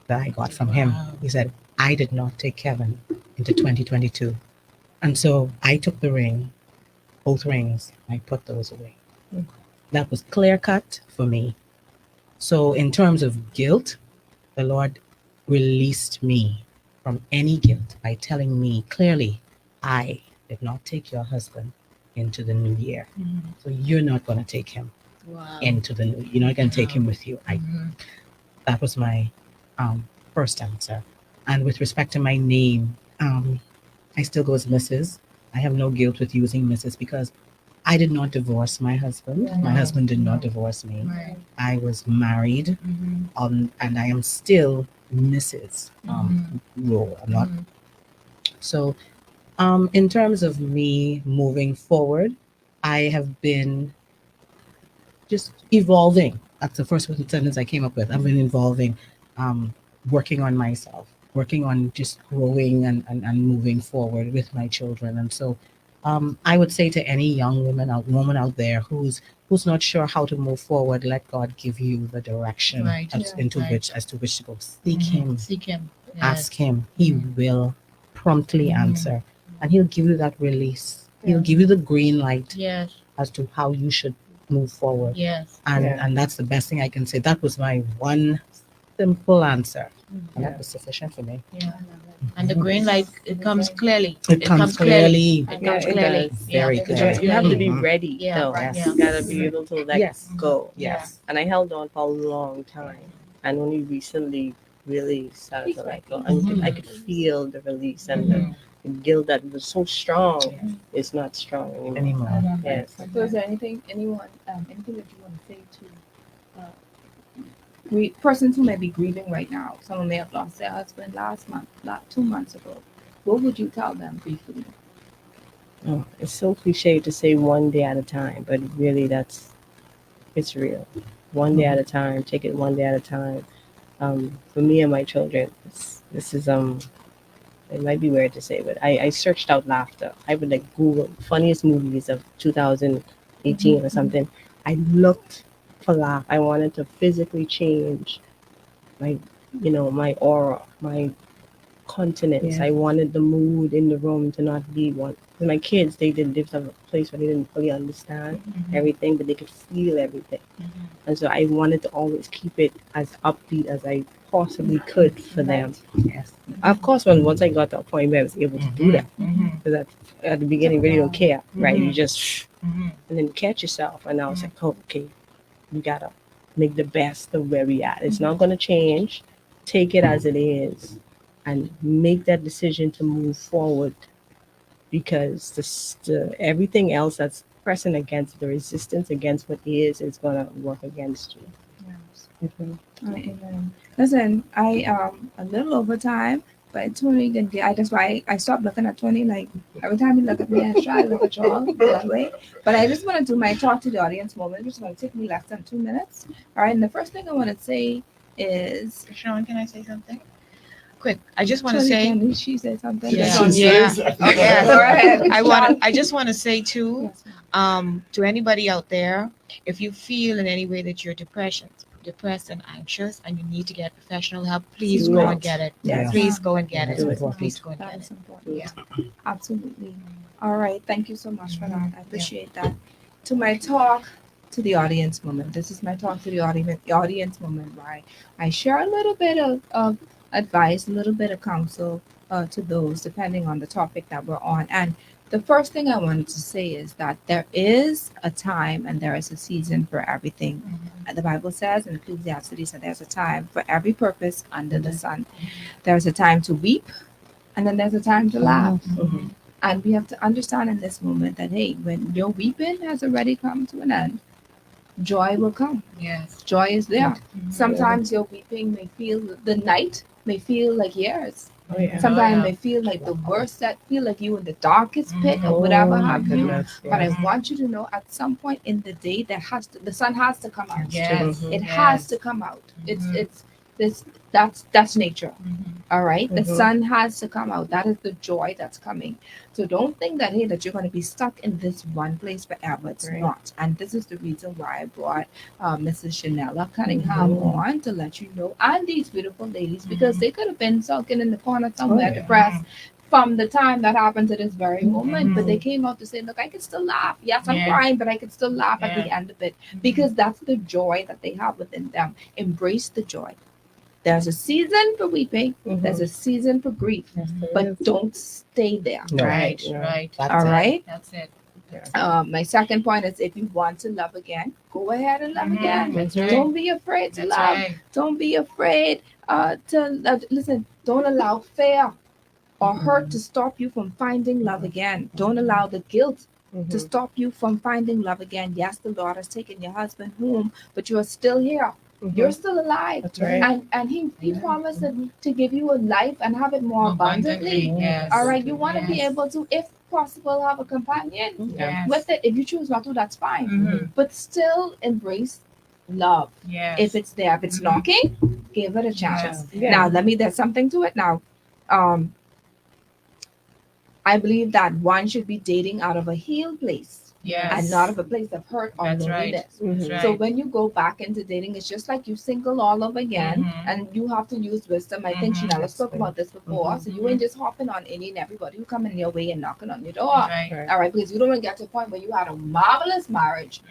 that I got from Him. He said, I did not take Kevin into 2022. And so I took the ring, both rings, I put those away. That was clear cut for me. So in terms of guilt, the Lord released me from any guilt by telling me clearly, I did not take your husband into the new year. So you're not going to take him into the new year. You're not going to take him with you. That was my first answer. And with respect to my name, I still go as Mrs. I have no guilt with using Mrs. because I did not divorce my husband. My husband did not divorce me. Right. I was married, and I am still Mrs. Role. I'm not. So, in terms of me moving forward, I have been just evolving. That's the first sentence I came up with. I've been evolving, working on myself, working on just growing and moving forward with my children. And so I would say to any young woman out there who's not sure how to move forward, let God give you the direction Right. as to which to go. Seek Him, Yes. ask Him. He will promptly answer, and He'll give you that release. He'll give you the green light Yes. as to how you should move forward. Yes. And that's the best thing I can say. That was my one simple answer, and that was sufficient for me. Yeah. And the green light, it comes clearly. It comes clearly. It Yeah, comes it clearly. does. Very It clear. comes You have to be clearly. ready, Yeah, though. right, You gotta be able to let Yes. go. Yes. And I held on for a long time, and only recently really started to let go. And I could feel the release and the guilt that was so strong is not strong anymore. Yes. So is there anything that you want to say to persons who may be grieving right now? Someone may have lost their husband last month, 2 months ago. What would you tell them briefly? Oh, it's so cliche to say one day at a time, but really it's real. One day at a time, take it one day at a time. For me and my children, this is it might be weird to say, but I searched out laughter. I would like Google funniest movies of 2018 or something. I looked for laugh. I wanted to physically change my aura, my continence. I wanted the mood in the room to not be one. My kids, they didn't live in a place where they didn't fully understand everything, but they could feel everything. And so I wanted to always keep it as upbeat as I possibly could for them. Yes. Of course, once I got to a point where I was able to do that, because at the beginning, really don't care, right? You just, and then catch yourself. And I was like, oh, okay, you gotta make the best of where we at. It's not gonna change. Take it as it is, and make that decision to move forward. Because everything else that's pressing against the resistance against what is gonna work against you. Yes. Amen. Listen, I a little over time, but Tony didn't get. That's why I stopped looking at Tony. Like every time you look at me, I try to look at y'all that way. But I just want to do my talk to the audience moment, which is going to take me less than 2 minutes. All right. And the first thing I want to say is, Sharon, can I say something? Quick. I just want to say. She said something. Yeah. Okay. Go ahead. I just want to say too, to anybody out there, if you feel in any way that you're depressed and anxious and you need to get professional help, please go and get it. Yes. Please go and get it. Important. Please go and That get is it. important. Yeah. Absolutely. All right. Thank you so much for that. I appreciate that. To my talk to the audience moment. This is my talk to the audience moment, where I share a little bit of advice, a little bit of counsel to those depending on the topic that we're on. And the first thing I wanted to say is that there is a time and there is a season for everything. The Bible says in Ecclesiastes that there's a time for every purpose under the sun. There's a time to weep, and then there's a time to laugh. And we have to understand in this moment that, hey, when your weeping has already come to an end, joy will come. Yes. Joy is there. Sometimes your weeping may feel, the night may feel like years. Sometimes may feel like the worst, that feel like you in the darkest pit or whatever have you. But I want you to know, at some point in the day, the sun has to come out. Yes. It has to come out. That's nature. All right. The sun has to come out. That is the joy that's coming. So don't think that, hey, that you're going to be stuck in this one place forever. It's not. And this is the reason why I brought Mrs. Shanella Cunningham on, to let you know, and these beautiful ladies, because they could have been sulking in the corner somewhere depressed from the time that happened to this very moment. But they came out to say, look, I can still laugh. Yes, I'm crying, but I can still laugh at the end of it, because that's the joy that they have within them. Embrace the joy. There's a season for weeping. There's a season for grief, but don't stay there. Right. All right. That's it. My second point is, if you want to love again, go ahead and love again. That's right. Don't be afraid to That's love. right. Don't be afraid to listen. Don't allow fear or hurt to stop you from finding love again. Don't allow the guilt to stop you from finding love again. Yes, the Lord has taken your husband home, but you are still here. You're still alive. That's right. And he promised to give you a life and have it more abundantly. Yes. All right. You want to be able to, if possible, have a companion Yes. with it. If you choose not to, that's fine. But still embrace love. Yes. If it's there, if it's knocking, give it a chance. Yeah. Now, there's something to it now. I believe that one should be dating out of a healed place. Yes. And not of a place of hurt or That's right. loneliness. Mhm. That's So right. when you go back into dating, it's just like you single all over again, and you have to use wisdom. I think Chanel spoke about this before. So you ain't just hopping on any and everybody who come in your way and knocking on your door. Right. All right, because you don't want to get to a point where you had a marvelous marriage,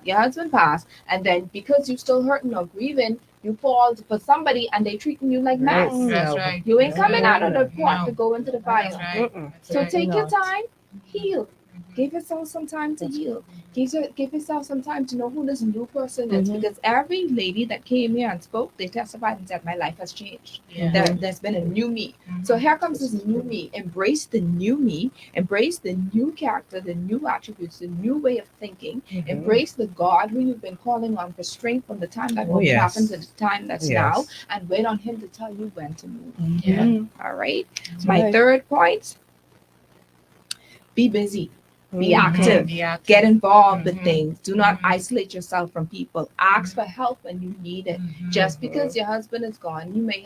your husband passed, and then because you still hurting or grieving, you fall for somebody and they treating you like mess. That's right. You ain't coming out of the pot No. to go into the fire. That's right. That's So right. take your Not. time, heal. Give yourself some time to heal. Give yourself some time to know who this new person is. Because every lady that came here and spoke, they testified and said, my life has changed. Yeah. There's been a new me. So here comes this new me. Embrace the new me. Embrace the new character, the new attributes, the new way of thinking. Embrace the God who you've been calling on for strength from the time that what yes. happened to the time that's Yes. now. And wait on him to tell you when to move. Yeah. All right. That's My right. third point, be busy. Be active. Be active. Get involved with Mhm. things. Do not Mhm. isolate yourself from people. Ask for help when you need it. Just because your husband is gone, you may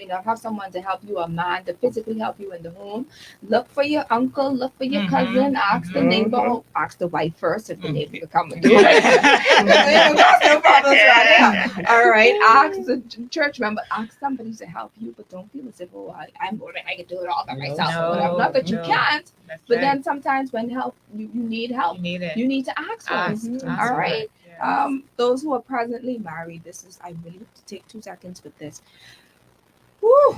not have someone to help you, a man to physically help you in the home. Look for your uncle, look for your cousin, ask the neighbor, ask the wife first if the neighbor can come and do it. No problems right there. All right. Ask the church member, ask somebody to help you, but don't feel as if, I can do it all by myself. or whatever. Not that you No. can't, That's but right. then sometimes when you need help, You need it. you need to ask for it. Ask. All right. Yes. Those who are presently married, I really have to take 2 seconds with this. Woo!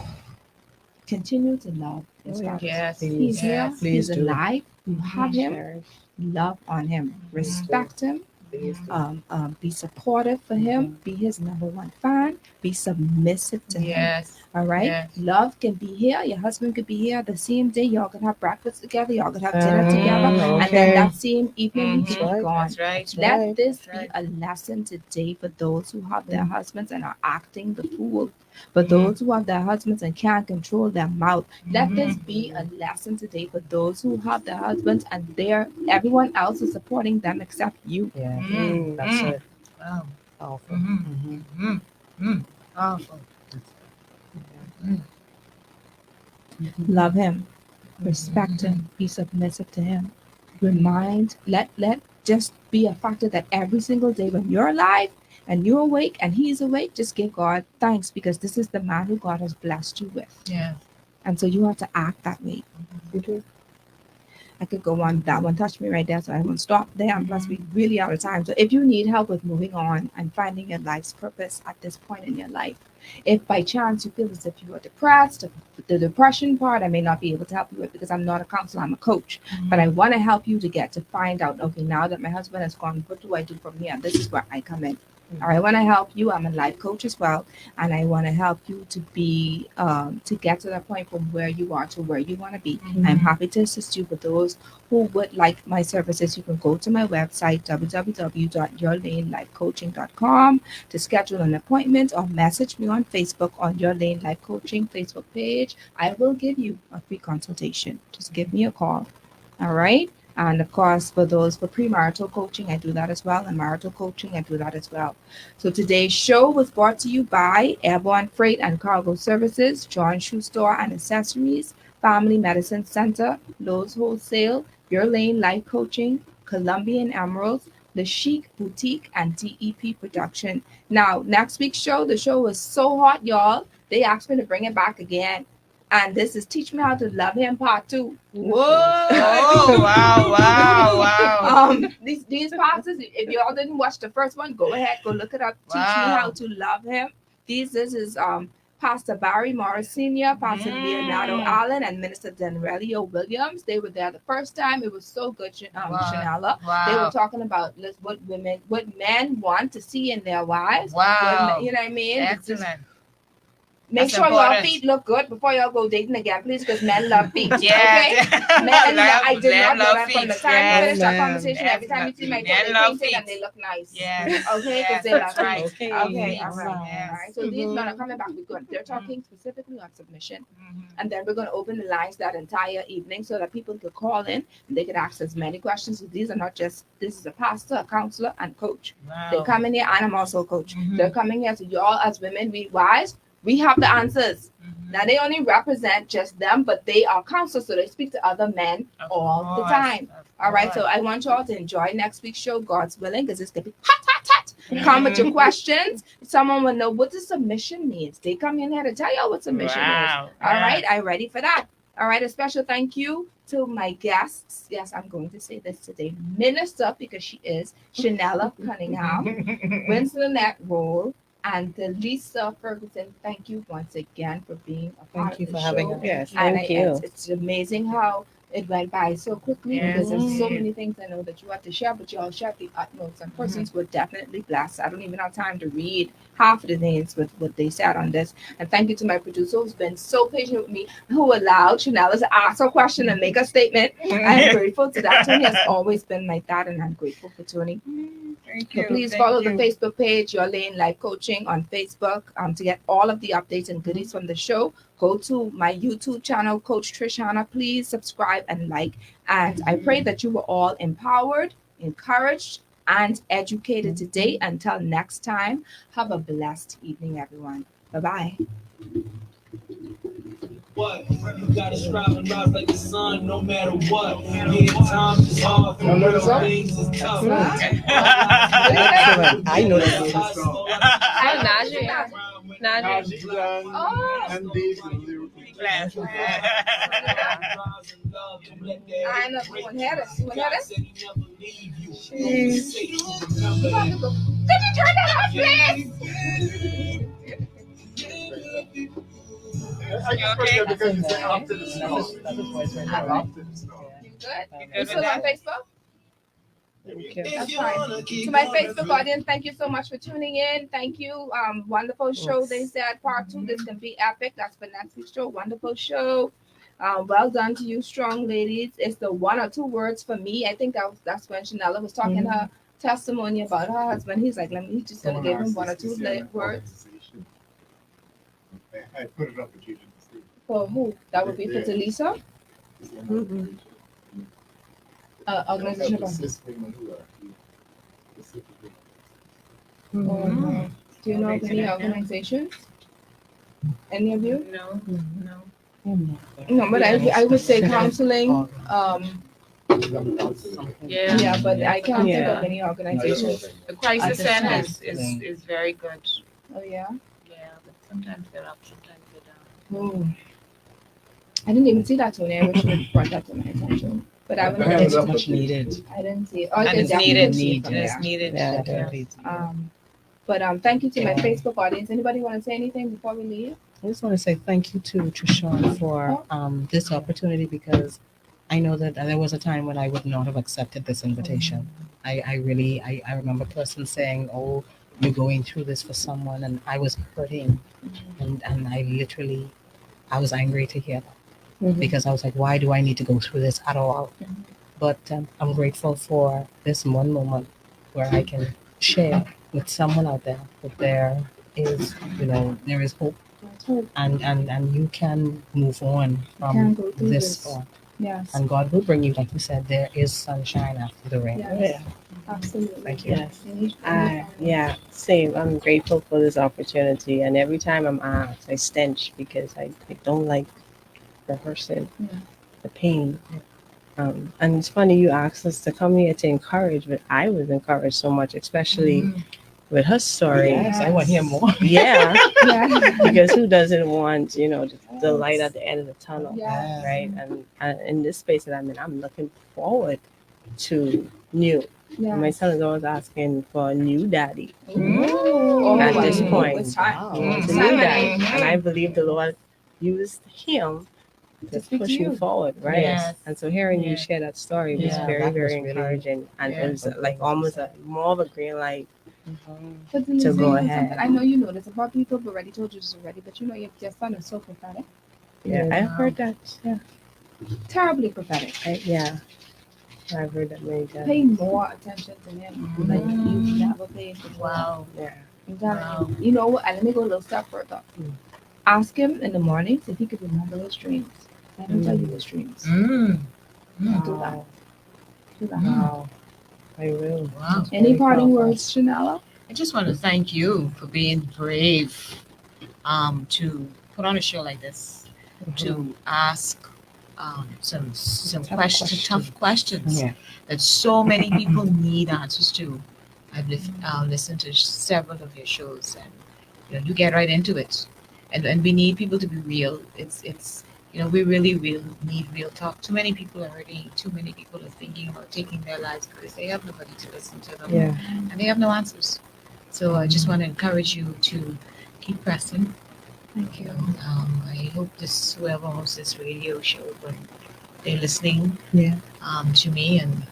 Continue to love his spouse. Yes. He's here. Yes. He's Please do. alive. You have him. Cherish. Love on him. Respect him. Be supportive for him. Be his number one fan. Be submissive to him. Yes. All right. Yes. Love can be here. Your husband could be here the same day. Y'all can have breakfast together. Y'all can have dinner together. And then that same evening he Mhm. can be gone. That's right. Let this That's right. be a lesson today for those who have their husbands and are acting the fool. For those who have their husbands and can't control their mouth. Let this be a lesson today for those who have their husbands and everyone else is supporting them except you. Yeah. Mm. That's Mm. it. Wow. Powerful. Mhm. Mm. Powerful. Love him. Respect him. Be submissive to him. Let just be a factor that every single day when you're alive and you're awake and he's awake, just give God thanks because this is the man who God has blessed you with. Yeah. And so you have to act that way. I could go on. That one touched me right there, so I won't stop there. And plus, we really out of time. So if you need help with moving on and finding your life's purpose at this point in your life, if by chance you feel as if you are depressed, the depression part, I may not be able to help you with because I'm not a counselor, I'm a coach. But I want to help you to find out, okay, now that my husband has gone, what do I do from here? This is where I come in. All right, I want to help you. I'm a life coach as well, and I want to help you to be to get to that point from where you are to where you want to be. I'm happy to assist you. For those who would like my services, you can go to my website www.yourlanelifecoaching.com to schedule an appointment or message me on Facebook on Your Lane Life Coaching Facebook page. I will give you a free consultation. Just give me a call. All right. And of course, for premarital coaching, I do that as well. And marital coaching, I do that as well. So today's show was brought to you by Airborne Freight and Cargo Services, John Shoe Store and Accessories, Family Medicine Center, Lowe's Wholesale, Your Lane Life Coaching, Colombian Emeralds, The Chic Boutique, and TEP Production. Now, next week's show, the show was so hot, y'all. They asked me to bring it back again. And this is Teach Me How to Love Him Part 2. Whoa! Oh, wow. These passages, if y'all didn't watch the first one, go ahead, go look it up. Teach Me How to Love Him. This is Pastor Barry Morris Sr., Pastor Leonardo Allen, and Minister Denrelio Williams. They were there the first time. It was so good, Shanala. Wow. They were talking about what men want to see in their wives. Wow. You know what I mean? Excellent. Make That's sure your important. feet look good before y'all go dating again, please, because men love feet. Yeah. Okay? Men, I did not know love that from the feet. time Yes. we finished our Amen. conversation. Every time you see my toe, Men they love painted and feet. they look nice. Yes. Okay, because Yes, they love that's right. feet. Okay. Okay, all All right. right. All right. So these men are coming back with good. They're talking specifically on submission. And then we're going to open the lines that entire evening so that people could call in and they could ask as many questions. These are not just, this is a pastor, a counselor, and coach. They Wow. come in here, and I'm also a coach. Mhm. They're coming here, so y'all as women, we wives, we have the answers. Now they only represent just them, but they are counselors, so they speak to other men Of all the course, time. of All right, so course. I want y'all to enjoy next week's show, God's willing, because it's gonna be hot, hot, hot. Come with your questions. Someone will know what the submission means. They come in here to tell y'all what submission is. Wow. All right, I'm ready for that. All right, a special thank you to my guests. Yes, I'm going to say this today. Minister, because she is Shanella Cunningham, Winslow Net Roll, and Lisa Ferguson. Thank you once again for being a part Thank you of for the having show. us. Yes, And thank you. It's amazing how it went by so quickly because there's so Yes. many things I know that you have to share, but you all share the utmost. And persons were definitely blessed. I don't even have time to read half of the names with what they said on this. And thank you to my producer who's been so patient with me, who allowed Chanela to ask a question and make a statement. I'm grateful to that. Tony has always been like that, and I'm grateful for Tony. Thank So you. please Thank follow you. the Facebook page, Your Lane Life Coaching on Facebook, to get all of the updates and goodies from the show. Go to my YouTube channel, Coach Trish Hanna. Please subscribe and like. And I pray that you were all empowered, encouraged, and educated today. Until next time, have a blessed evening, everyone. Bye-bye. What? You gotta strive and rise like the sun, no matter what. Yeah, times is hard, for real things is tough. Excellent. I know that. I'm Najee. Oh. Bless. I know you want to hear this. You want to hear this? You have to go. Could you turn that off, please? Because you said after the snow. After the snow. You good? You still on Facebook? That's fine. To my Facebook audience, thank you so much for tuning in. Thank you. Wonderful show. They said part 2. This can be epic. That's for next week's show. Wonderful show. Well done to you, strong ladies. It's the 1 or 2 words for me. I think that's when Chanella was talking her testimony about her husband. He's like, he's just gonna give him 1 or 2 words. I put it up with you. For who? That would be for Talisa? Organization about Do you know of any organizations? Any of you? No. No, but I would say counseling. Yeah. Yeah, but I can't think of any organizations. The crisis At center this is very good. Oh yeah. Yeah, but sometimes they're up, sometimes they're down. Oh. I didn't even see that, Tony. I wish you had brought that to my attention. But I wouldn't. It's much needed. I didn't see it. Oh, And it's definitely needed. see it from It's there. needed. Yeah, Yeah. definitely. But thank you to my Facebook audience. Anybody want to say anything before we leave? I just want to say thank you to Trishawn for this opportunity, because I know that there was a time when I would not have accepted this invitation. I remember a person saying, "Oh, you're going through this for someone," and I was hurting, and I was angry to hear that, because I was like, why do I need to go through this at all? But I'm grateful for this one moment where I can share with someone out there that there is hope. And you can move on from go through this this. thought. Yes. And God will bring you, like you said, there is sunshine after the rain. Yes. Absolutely. Thank you. Yes. Same. I'm grateful for this opportunity, and every time I'm asked, I stench because I don't like rehearsing the pain. And it's funny you asked us to come here to encourage, but I was encouraged so much, especially with her story. Yes, I want to hear more. Yeah, Yeah. because who doesn't want the light at the end of the tunnel, Yes. right? And in this space that I'm in, I'm looking forward to new. Yes. My son is always asking for a new daddy Oh, at wow. this point. It's time. He wants a It's new time, daddy, honey. and I believe the Lord used him to speak push to me you. forward, right? Yes. And so hearing you Yeah. share that story was Yeah, very, that was very really- encouraging, and Yeah. it was like almost more of a green light But then So it's go really ahead. something. I know you know this about people, but already told you this already. But you know, your son is so prophetic, Yeah, I've heard that. Yeah, terribly prophetic. yeah, I've heard that many times. Pay more attention to him like you've never paid before. Wow. Yeah. I'm telling you. You know what? And let me go a little step further. Ask him in the mornings if he could remember his dreams. Let him tell you his dreams. Do that. Do that. Wow. I will. Wow. Any parting words, Shanella? I just want to thank you for being brave to put on a show like this, to ask some tough questions that so many people need answers to. I've listened to several of your shows, and you get right into it. And we need people to be real. It's we really need real talk. Too many people are hurting. Too many people are thinking about taking their lives because they have nobody to listen to them, and they have no answers. So I just want to encourage you to keep pressing. Thank you. I hope whoever hosts this radio show, when they're listening to me and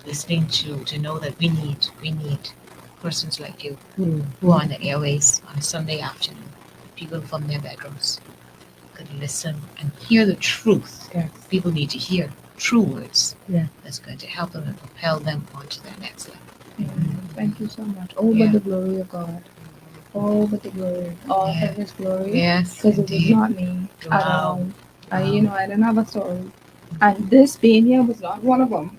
listening to know that we need persons like you who are on the airways on a Sunday afternoon, people from their bedrooms could listen and hear the truth. People need to hear true words that's going to help them and propel them onto their next level. Thank you so much. Oh, but the glory of God. Oh, but the glory. All for His glory. Yes, because it was not me at all. I didn't have a story, and this being here was not one of them.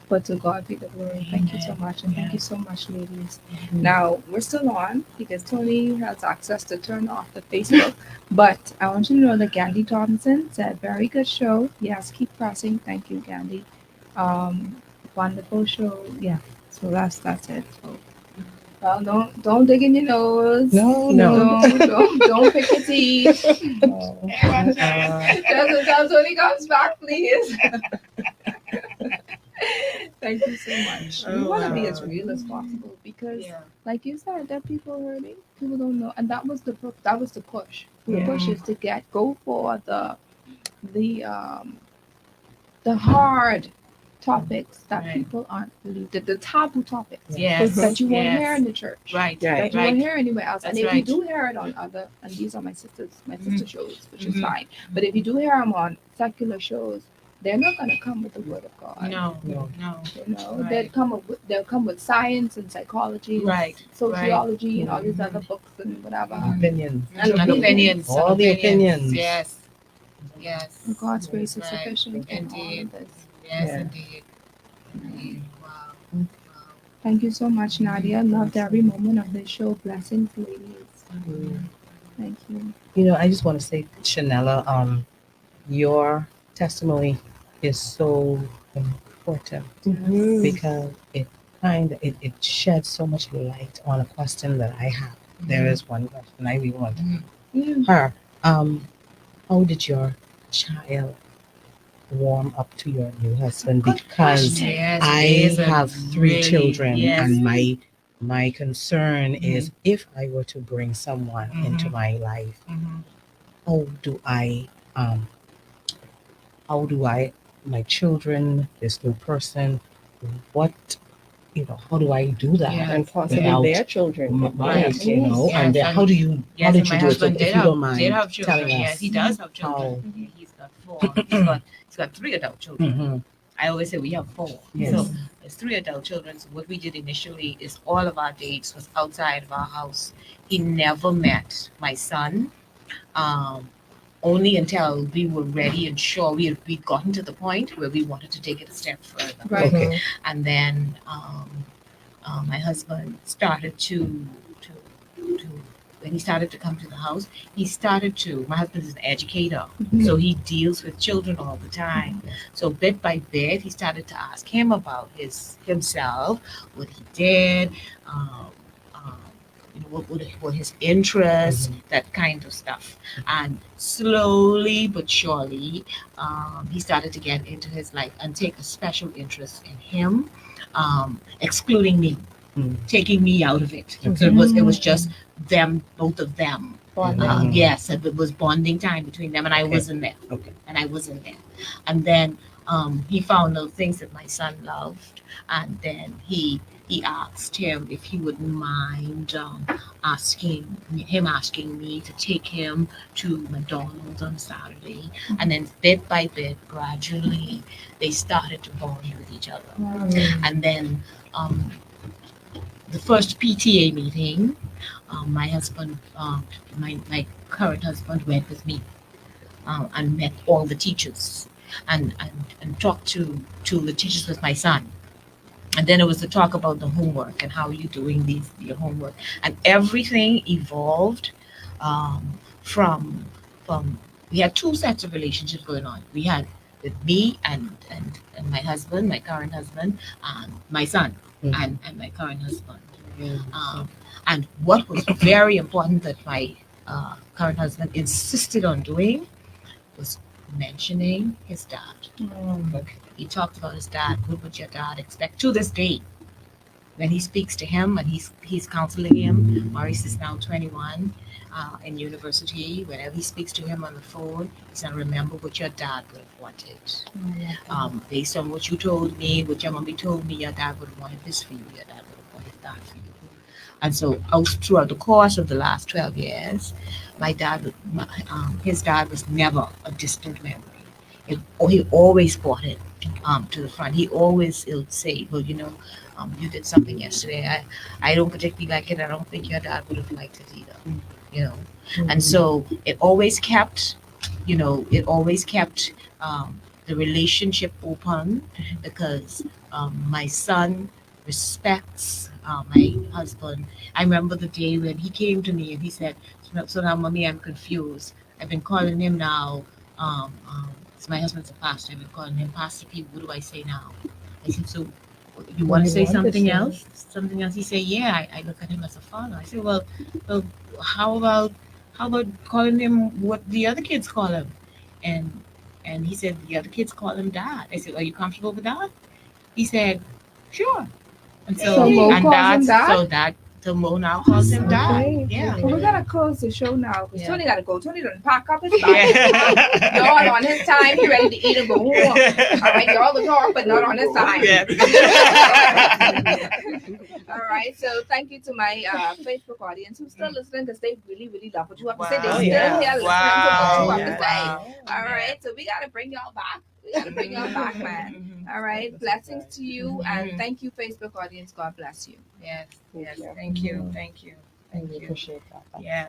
But to God be the glory. Thank you so much, and thank you so much, ladies. Now we're still on because Tony has access to turn off the Facebook. But I want you to know that Gandhi Thompson said, "Very good show. Yes, keep pressing. Thank you, Gandhi. Wonderful show. Yeah." So that's it. So, well, don't dig in your nose. No. Don't pick your teeth. That's when he comes back, please. Thank you so much. We want to be as real as possible because, like you said, that people are hurting. People don't know, and that was the push. The push is to go for the hard topics that people aren't really the taboo topics that you won't hear in the church, that you won't hear anywhere else. And if you do hear it on other, and these are my sister shows, which is fine. But if you do hear them on secular shows, they're not going to come with the word of God. No. They'll come with science and psychology, sociology, and all these other books and whatever. Opinions. Opinions. All the opinions. Yes. And God's grace is sufficient. Indeed. Yes, indeed. Wow. Thank you so much, Nadia. Loved every moment of this show. Blessings, ladies. Thank you. I just want to say, Shanella, your testimony is so important because it sheds so much light on a question that I have. There is one question I really want her. How did your child warm up to your new husband? Because I have 3 children, and my concern is if I were to bring someone into my life, how do I my children, this new person, how do I do that? And possibly their children. And then how did you do it? If you don't mind have children. telling us. Yes, he does have children. He's got 4. He's got 3 adult children. I always say we have 4. So there's 3 adult children. So what we did initially is all of our dates was outside of our house. He never met my son. Only until we were ready and sure we'd gotten to the point where we wanted to take it a step further. Right. Okay. And then my husband started to when he started to come to the house, my husband is an educator, so he deals with children all the time. So bit by bit, he started to ask him about himself, what he did, what were his interests, that kind of stuff. And slowly but surely, he started to get into his life and take a special interest in him, excluding me, taking me out of it. So it was just them, both of them. Yes, it was bonding time between them, and I wasn't there. And I wasn't there. And then he found out things that my son loved, and then he asked him if he wouldn't mind asking me to take him to McDonald's on Saturday, and then bit by bit, gradually, they started to bond with each other, and then the first PTA meeting, my husband, my current husband, went with me and met all the teachers and talked to the teachers with my son. And then it was to talk about the homework and how you're doing your homework. And everything evolved from we had two sets of relationships going on. We had with me and my husband, my current husband, and my son and my current husband. And what was very important that my current husband insisted on doing was mentioning his dad. He talked about his dad. What would your dad expect? To this day, when he speaks to him and he's counseling him, Maurice is now 21 in university. Whenever he speaks to him on the phone, he's going to remember what your dad would have wanted. Based on what you told me, what your mommy told me, your dad would have wanted this for you. Your dad would have wanted that for you. And so throughout the course of the last 12 years, his dad was never a distant memory. He always brought it to the front. He would say, well, you did something yesterday. I don't particularly like it. I don't think your dad would have liked it either. And so it always kept, the relationship open, because my son respects my husband. I remember the day when he came to me and he said, so now, Mommy, I'm confused. I've been calling him now. So my husband's a pastor. I've been calling him Pastor P. What do I say now? I said, so you want to say something else? Something else? He said, yeah, I look at him as a father. I said, well, how about calling him what the other kids call him? And he said, the other kids call him Dad. I said, are you comfortable with that? He said, sure. And so Mo now calls him Dad. Okay. Yeah. Well, we gotta close the show now because Tony gotta go. Tony done pack up his bag. Y'all on his time. He ready to eat and go home. All right, y'all can talk, but not on his time. All right. So thank you to my Facebook audience who's still listening, because they really, really love what you have to say. They still here listening to what you have to say. All right. So we gotta bring y'all back. Man. All right. Blessings to you, and thank you, Facebook audience. God bless you. Yes. Thank you. I really appreciate that. Yeah.